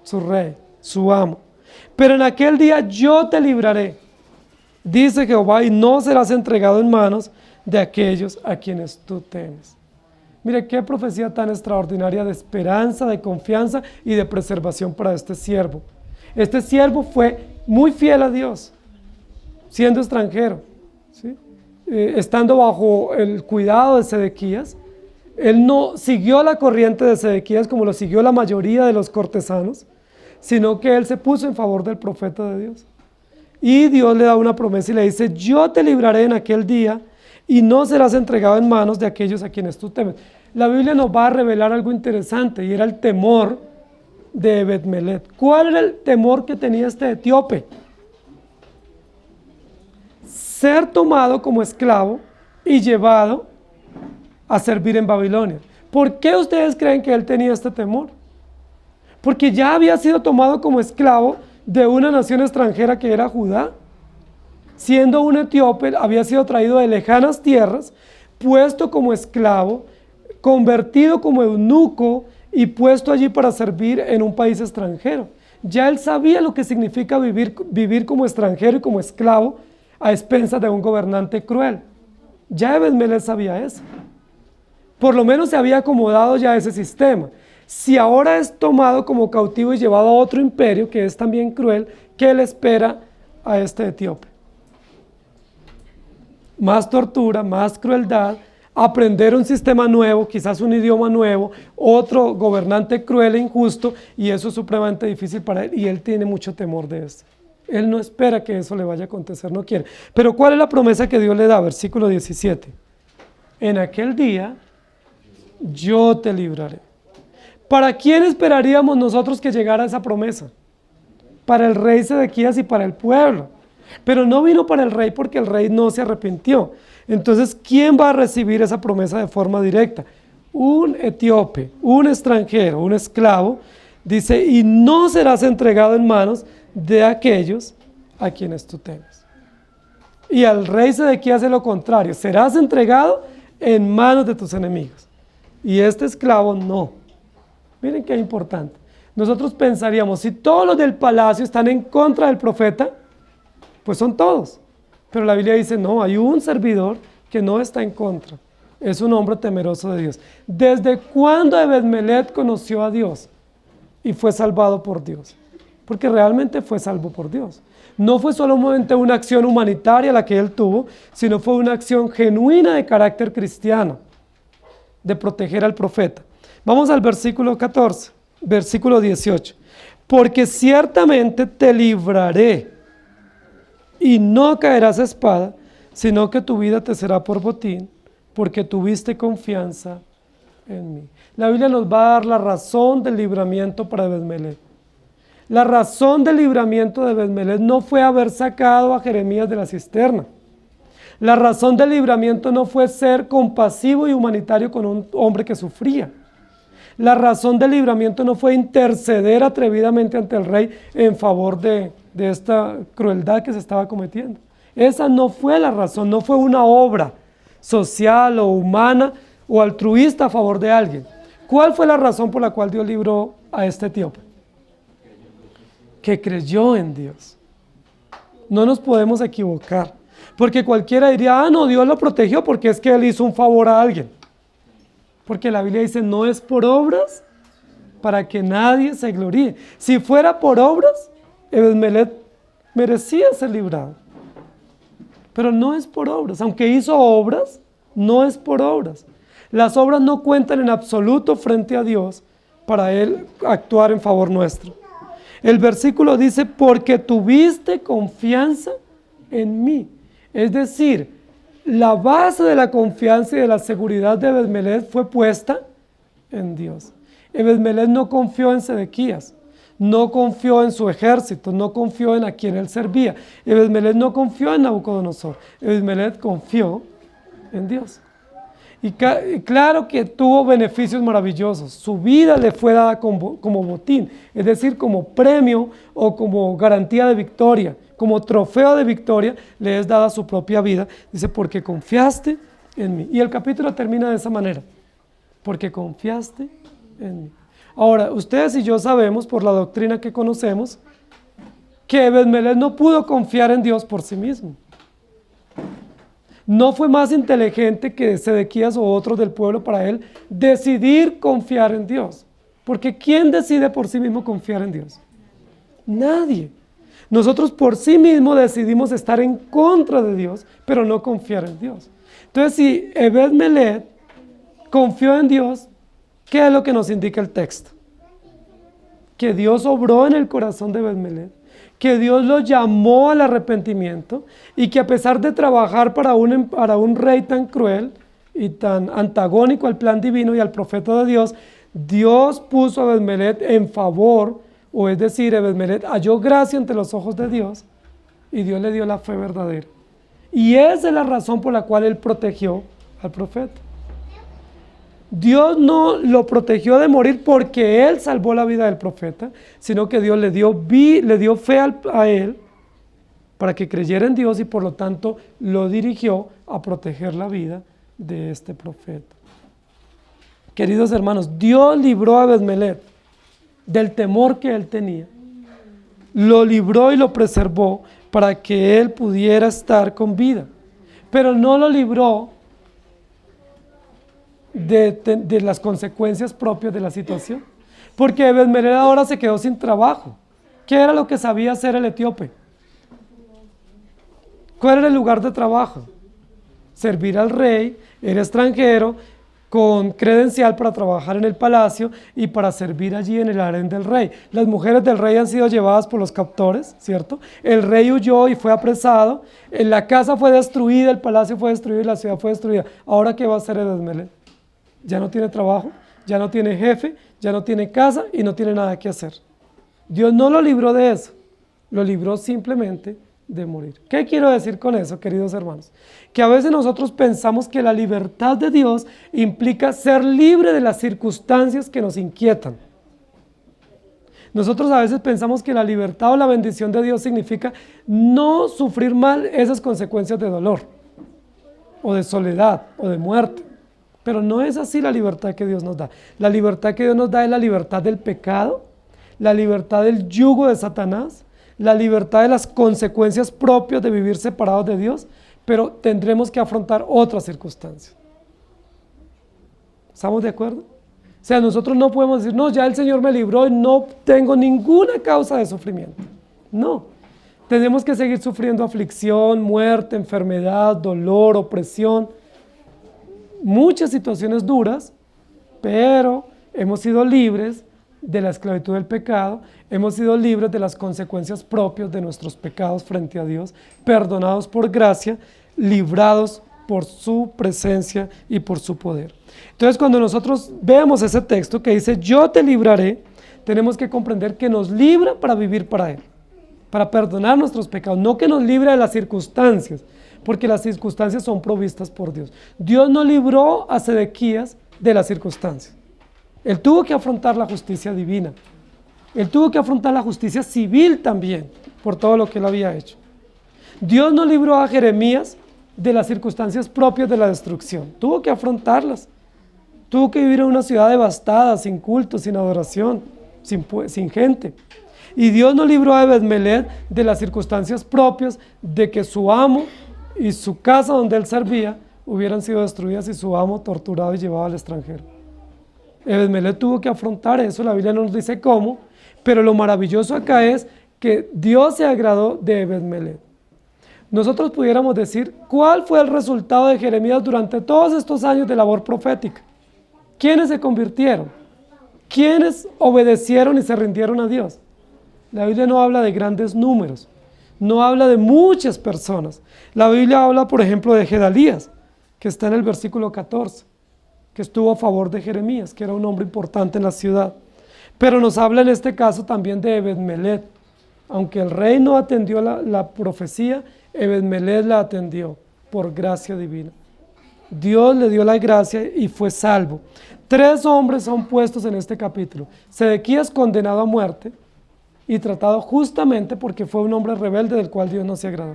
su rey, su amo. Pero en aquel día yo te libraré, dice Jehová, y no serás entregado en manos de aquellos a quienes tú temes. Mire qué profecía tan extraordinaria de esperanza, de confianza y de preservación para este siervo. Este siervo fue muy fiel a Dios, siendo extranjero, ¿sí? Estando bajo el cuidado de Sedequías. Él no siguió la corriente de Sedequías como lo siguió la mayoría de los cortesanos, sino que él se puso en favor del profeta de Dios. Y Dios le da una promesa y le dice, yo te libraré en aquel día y no serás entregado en manos de aquellos a quienes tú temes. La Biblia nos va a revelar algo interesante, y era el temor de Ebed-Melech. ¿Cuál era el temor que tenía este etíope? Ser tomado como esclavo y llevado a servir en Babilonia. ¿Por qué ustedes creen que él tenía este temor? Porque ya había sido tomado como esclavo de una nación extranjera que era Judá. Siendo un etíope, había sido traído de lejanas tierras, puesto como esclavo, convertido como eunuco y puesto allí para servir en un país extranjero. Ya él sabía lo que significa vivir como extranjero y como esclavo a expensas de un gobernante cruel. Ya Ebed-Melech sabía eso. Por lo menos se había acomodado ya a ese sistema. Si ahora es tomado como cautivo y llevado a otro imperio, que es también cruel, ¿qué le espera a este etíope? Más tortura, más crueldad, aprender un sistema nuevo, quizás un idioma nuevo, otro gobernante cruel e injusto, y eso es supremamente difícil para él, y él tiene mucho temor de eso. Él no espera que eso le vaya a acontecer, no quiere. Pero ¿cuál es la promesa que Dios le da? Versículo 17. En aquel día yo te libraré. ¿Para quién esperaríamos nosotros que llegara esa promesa? Para el rey Sedequías y para el pueblo. Pero no vino para el rey porque el rey no se arrepintió. Entonces, ¿quién va a recibir esa promesa de forma directa? Un etíope, un extranjero, un esclavo. Dice, y no serás entregado en manos de aquellos a quienes tú temes. Y al rey Sedequías hace lo contrario, serás entregado en manos de tus enemigos. Y este esclavo no. Miren qué importante. Nosotros pensaríamos, si todos los del palacio están en contra del profeta, pues son todos. Pero la Biblia dice, no, hay un servidor que no está en contra. Es un hombre temeroso de Dios. ¿Desde cuándo Ebed-Melech conoció a Dios y fue salvado por Dios? Porque realmente fue salvo por Dios. No fue solamente una acción humanitaria la que él tuvo, sino fue una acción genuina de carácter cristiano, de proteger al profeta. Vamos al versículo 14, versículo 18. Porque ciertamente te libraré y no caerás a espada, sino que tu vida te será por botín, porque tuviste confianza en mí. La Biblia nos va a dar la razón del libramiento para Ebed-Melech. La razón del libramiento de Ebed-Melech no fue haber sacado a Jeremías de la cisterna. La razón del libramiento no fue ser compasivo y humanitario con un hombre que sufría. La razón del libramiento no fue interceder atrevidamente ante el rey en favor de esta crueldad que se estaba cometiendo. Esa no fue la razón, no fue una obra social o humana o altruista a favor de alguien. ¿Cuál fue la razón por la cual Dios libró a este etíope? Que creyó en Dios. No nos podemos equivocar, porque cualquiera diría, no, Dios lo protegió porque es que él hizo un favor a alguien. Porque la Biblia dice, no es por obras para que nadie se gloríe. Si fuera por obras, Ebed-Melech merecía ser librado. Pero no es por obras. Aunque hizo obras, no es por obras. Las obras no cuentan en absoluto frente a Dios para Él actuar en favor nuestro. El versículo dice, porque tuviste confianza en mí. Es decir, la base de la confianza y de la seguridad de Ebed-Melech fue puesta en Dios. Ebed-Melech no confió en Sedequías, no confió en su ejército, no confió en a quien él servía. Ebed-Melech no confió en Nabucodonosor, Ebed-Melech confió en Dios. Y claro que tuvo beneficios maravillosos. Su vida le fue dada como botín, es decir, como premio o como garantía de victoria. Como trofeo de victoria le es dada su propia vida. Dice, porque confiaste en mí. Y el capítulo termina de esa manera. Porque confiaste en mí. Ahora, ustedes y yo sabemos, por la doctrina que conocemos, que Ebed-Melech no pudo confiar en Dios por sí mismo. No fue más inteligente que Sedequías o otros del pueblo para él decidir confiar en Dios. Porque ¿quién decide por sí mismo confiar en Dios? Nadie. Nosotros por sí mismos decidimos estar en contra de Dios, pero no confiar en Dios. Entonces, si Ebed-Melech confió en Dios, ¿qué es lo que nos indica el texto? Que Dios obró en el corazón de Ebed-Melech, que Dios lo llamó al arrepentimiento y que a pesar de trabajar para un rey tan cruel y tan antagónico al plan divino y al profeta de Dios, Dios puso a Ebed-Melech en favor. O es decir, Ebed-Melech halló gracia ante los ojos de Dios y Dios le dio la fe verdadera. Y esa es la razón por la cual él protegió al profeta. Dios no lo protegió de morir porque él salvó la vida del profeta, sino que Dios le dio fe a él para que creyera en Dios y por lo tanto lo dirigió a proteger la vida de este profeta. Queridos hermanos, Dios libró a Ebed-Melech del temor que él tenía, lo libró y lo preservó para que él pudiera estar con vida, pero no lo libró de las consecuencias propias de la situación. Porque Ebed-Melech ahora se quedó sin trabajo. ¿Qué era lo que sabía hacer el etíope? ¿Cuál era el lugar de trabajo? Servir al rey, era extranjero, con credencial para trabajar en el palacio y para servir allí en el harén del rey. Las mujeres del rey han sido llevadas por los captores, ¿cierto? El rey huyó y fue apresado, la casa fue destruida, el palacio fue destruido y la ciudad fue destruida. ¿Ahora qué va a hacer Ebed-Melech? Ya no tiene trabajo, ya no tiene jefe, ya no tiene casa y no tiene nada que hacer. Dios no lo libró de eso, lo libró simplemente de morir. ¿Qué quiero decir con eso, queridos hermanos? Que a veces nosotros pensamos que la libertad de Dios implica ser libre de las circunstancias que nos inquietan. Nosotros a veces pensamos que la libertad o la bendición de Dios significa no sufrir mal esas consecuencias de dolor, o de soledad, o de muerte. Pero no es así la libertad que Dios nos da. La libertad que Dios nos da es la libertad del pecado, la libertad del yugo de Satanás, la libertad de las consecuencias propias de vivir separados de Dios, pero tendremos que afrontar otras circunstancias. ¿Estamos de acuerdo? O sea, nosotros no podemos decir, no, ya el Señor me libró y no tengo ninguna causa de sufrimiento. No, tenemos que seguir sufriendo aflicción, muerte, enfermedad, dolor, opresión, muchas situaciones duras, pero hemos sido libres de la esclavitud del pecado, hemos sido libres de las consecuencias propias de nuestros pecados frente a Dios, perdonados por gracia, librados por su presencia y por su poder. Entonces, cuando nosotros veamos ese texto que dice, yo te libraré, tenemos que comprender que nos libra para vivir para Él, para perdonar nuestros pecados, no que nos libre de las circunstancias, porque las circunstancias son provistas por Dios. Dios no libró a Sedequías de las circunstancias. Él tuvo que afrontar la justicia divina. Él tuvo que afrontar la justicia civil también, por todo lo que él había hecho. Dios no libró a Jeremías de las circunstancias propias de la destrucción. Tuvo que afrontarlas. Tuvo que vivir en una ciudad devastada, sin culto, sin adoración, sin gente. Y Dios no libró a Ebed-Melech de las circunstancias propias de que su amo y su casa donde él servía hubieran sido destruidas y su amo torturado y llevado al extranjero. Ebed-Melech tuvo que afrontar eso, la Biblia no nos dice cómo, pero lo maravilloso acá es que Dios se agradó de Ebed-Melech. Nosotros pudiéramos decir, ¿cuál fue el resultado de Jeremías durante todos estos años de labor profética? ¿Quiénes se convirtieron? ¿Quiénes obedecieron y se rindieron a Dios? La Biblia no habla de grandes números, no habla de muchas personas. La Biblia habla, por ejemplo, de Gedalías, que está en el versículo 14. Que estuvo a favor de Jeremías, que era un hombre importante en la ciudad. Pero nos habla en este caso también de Ebed-Melech. Aunque el rey no atendió la profecía, Ebed-Melech la atendió por gracia divina. Dios le dio la gracia y fue salvo. 3 hombres son puestos en este capítulo. Sedequías condenado a muerte y tratado justamente porque fue un hombre rebelde del cual Dios no se agradó.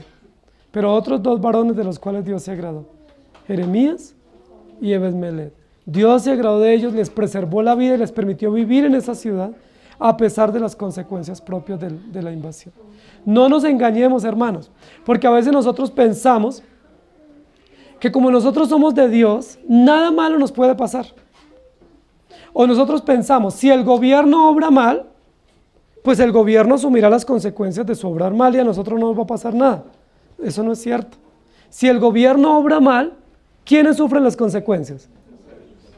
Pero otros 2 varones de los cuales Dios se agradó. Jeremías y Ebed-Melech. Dios se agradó de ellos, les preservó la vida y les permitió vivir en esa ciudad a pesar de las consecuencias propias de la invasión. No nos engañemos, hermanos, porque a veces nosotros pensamos que como nosotros somos de Dios, nada malo nos puede pasar. O nosotros pensamos, si el gobierno obra mal, pues el gobierno asumirá las consecuencias de su obrar mal y a nosotros no nos va a pasar nada. Eso no es cierto. Si el gobierno obra mal, ¿quiénes sufren las consecuencias?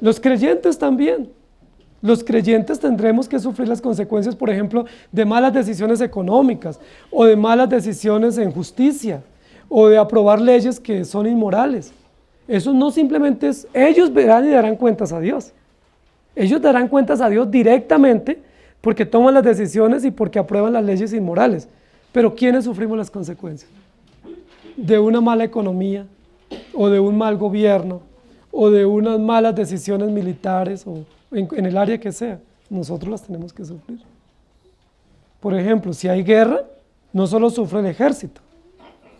Los creyentes también. Los creyentes tendremos que sufrir las consecuencias, por ejemplo, de malas decisiones económicas o de malas decisiones en justicia o de aprobar leyes que son inmorales. Eso no simplemente es, ellos verán y darán cuentas a Dios. Ellos darán cuentas a Dios directamente porque toman las decisiones y porque aprueban las leyes inmorales. Pero ¿quiénes sufrimos las consecuencias? De una mala economía o de un mal gobierno o de unas malas decisiones militares o en el área que sea, nosotros las tenemos que sufrir. Por ejemplo, si hay guerra, no solo sufre el ejército,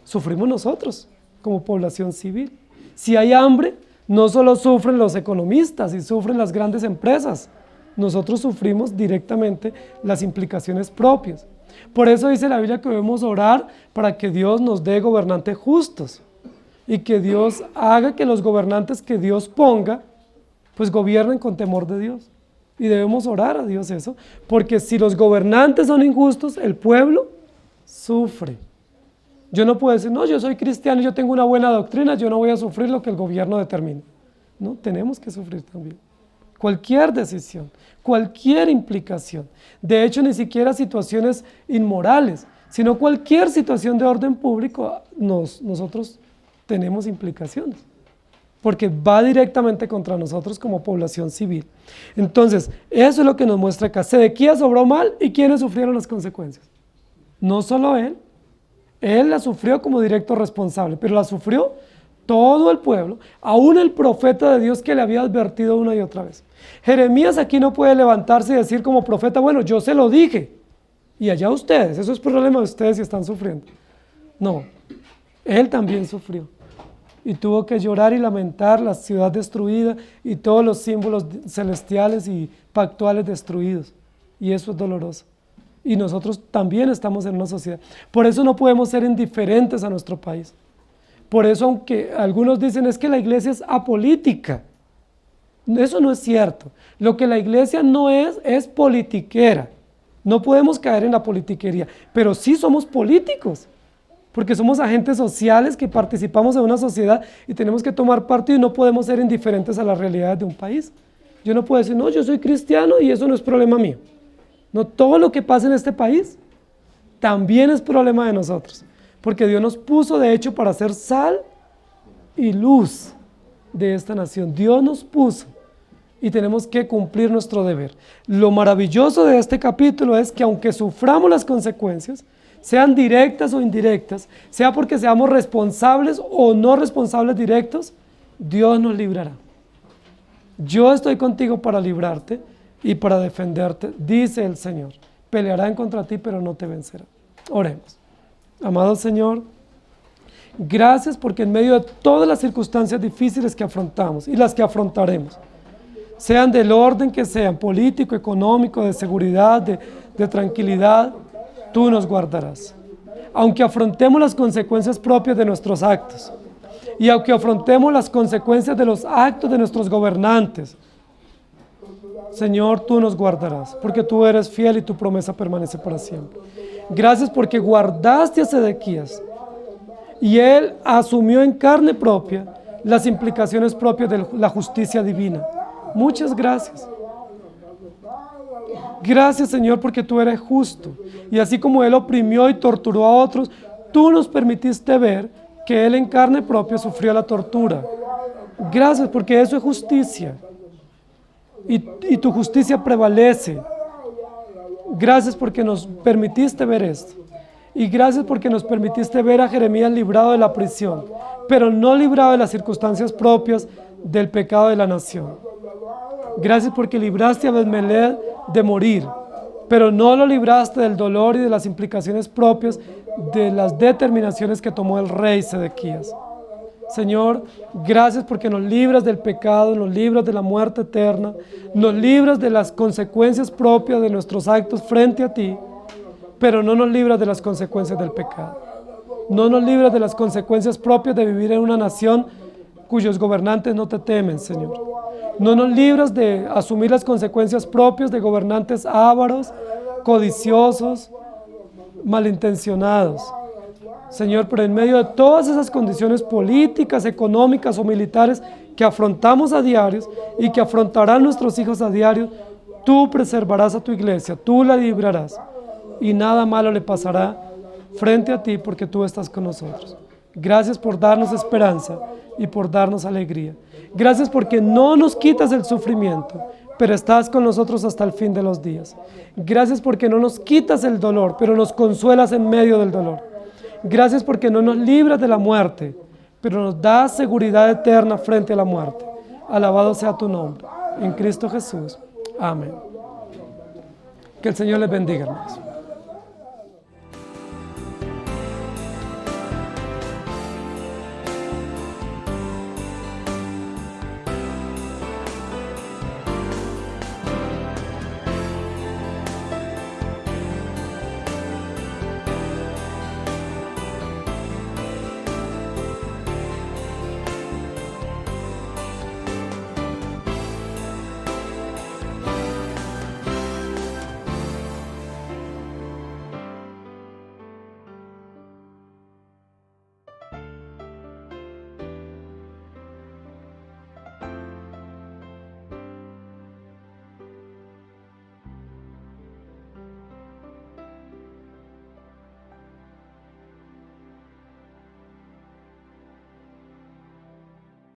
sufrimos nosotros como población civil. Si hay hambre, no solo sufren los economistas y sufren las grandes empresas, nosotros sufrimos directamente las implicaciones propias. Por eso dice la Biblia que debemos orar para que Dios nos dé gobernantes justos y que Dios haga que los gobernantes que Dios ponga pues gobiernen con temor de Dios. Y debemos orar a Dios eso, porque si los gobernantes son injustos, el pueblo sufre. Yo no puedo decir, no, yo soy cristiano, yo tengo una buena doctrina, yo no voy a sufrir lo que el gobierno determine. No, tenemos que sufrir también. Cualquier decisión, cualquier implicación. De hecho, ni siquiera situaciones inmorales, sino cualquier situación de orden público, nosotros tenemos implicaciones, porque va directamente contra nosotros como población civil. Entonces, eso es lo que nos muestra acá. Sedequías obró mal, ¿y quiénes sufrieron las consecuencias? No solo él la sufrió como directo responsable, pero la sufrió todo el pueblo, aún el profeta de Dios que le había advertido una y otra vez. Jeremías aquí no puede levantarse y decir como profeta, bueno, yo se lo dije, y allá ustedes, eso es problema de ustedes si están sufriendo. No, él también sufrió, y tuvo que llorar y lamentar la ciudad destruida y todos los símbolos celestiales y pactuales destruidos, y eso es doloroso. Y nosotros también estamos en una sociedad. Por eso no podemos ser indiferentes a nuestro país. Por eso, aunque algunos dicen es que la iglesia es apolítica, eso no es cierto. Lo que la iglesia no es politiquera. No podemos caer en la politiquería, pero sí somos políticos, porque somos agentes sociales que participamos en una sociedad y tenemos que tomar partido y no podemos ser indiferentes a las realidades de un país. Yo no puedo decir, no, yo soy cristiano y eso no es problema mío. No, todo lo que pasa en este país también es problema de nosotros, porque Dios nos puso de hecho para ser sal y luz de esta nación. Dios nos puso y tenemos que cumplir nuestro deber. Lo maravilloso de este capítulo es que aunque suframos las consecuencias, sean directas o indirectas, sea porque seamos responsables o no responsables directos, Dios nos librará. Yo estoy contigo para librarte y para defenderte, dice el Señor. Pelearán contra ti, pero no te vencerán. Oremos. Amado Señor, gracias porque en medio de todas las circunstancias difíciles que afrontamos y las que afrontaremos, sean del orden que sean, político, económico, de seguridad, de tranquilidad, tú nos guardarás. Aunque afrontemos las consecuencias propias de nuestros actos y aunque afrontemos las consecuencias de los actos de nuestros gobernantes, Señor, tú nos guardarás, porque tú eres fiel y tu promesa permanece para siempre. Gracias porque guardaste a Sedequías y él asumió en carne propia las implicaciones propias de la justicia divina. Muchas gracias. Gracias, Señor, porque tú eres justo. Y así como él oprimió y torturó a otros, tú nos permitiste ver que él en carne propia sufrió la tortura. Gracias porque eso es justicia. Y tu justicia prevalece. Gracias porque nos permitiste ver esto. Y gracias porque nos permitiste ver a Jeremías librado de la prisión, pero no librado de las circunstancias propias del pecado de la nación. Gracias porque libraste a Ben-Meled de morir, pero no lo libraste del dolor y de las implicaciones propias de las determinaciones que tomó el rey Sedequías. Señor, gracias porque nos libras del pecado, nos libras de la muerte eterna, nos libras de las consecuencias propias de nuestros actos frente a ti, pero no nos libras de las consecuencias del pecado. No nos libras de las consecuencias propias de vivir en una nación cuyos gobernantes no te temen, Señor. No nos libras de asumir las consecuencias propias de gobernantes ávaros, codiciosos, malintencionados. Señor, pero en medio de todas esas condiciones políticas, económicas o militares que afrontamos a diario y que afrontarán nuestros hijos a diario, tú preservarás a tu iglesia, tú la librarás y nada malo le pasará frente a ti porque tú estás con nosotros. Gracias por darnos esperanza y por darnos alegría. Gracias porque no nos quitas el sufrimiento, pero estás con nosotros hasta el fin de los días. Gracias porque no nos quitas el dolor, pero nos consuelas en medio del dolor. Gracias porque no nos libras de la muerte, pero nos das seguridad eterna frente a la muerte. Alabado sea tu nombre. En Cristo Jesús. Amén. Que el Señor les bendiga, hermanos.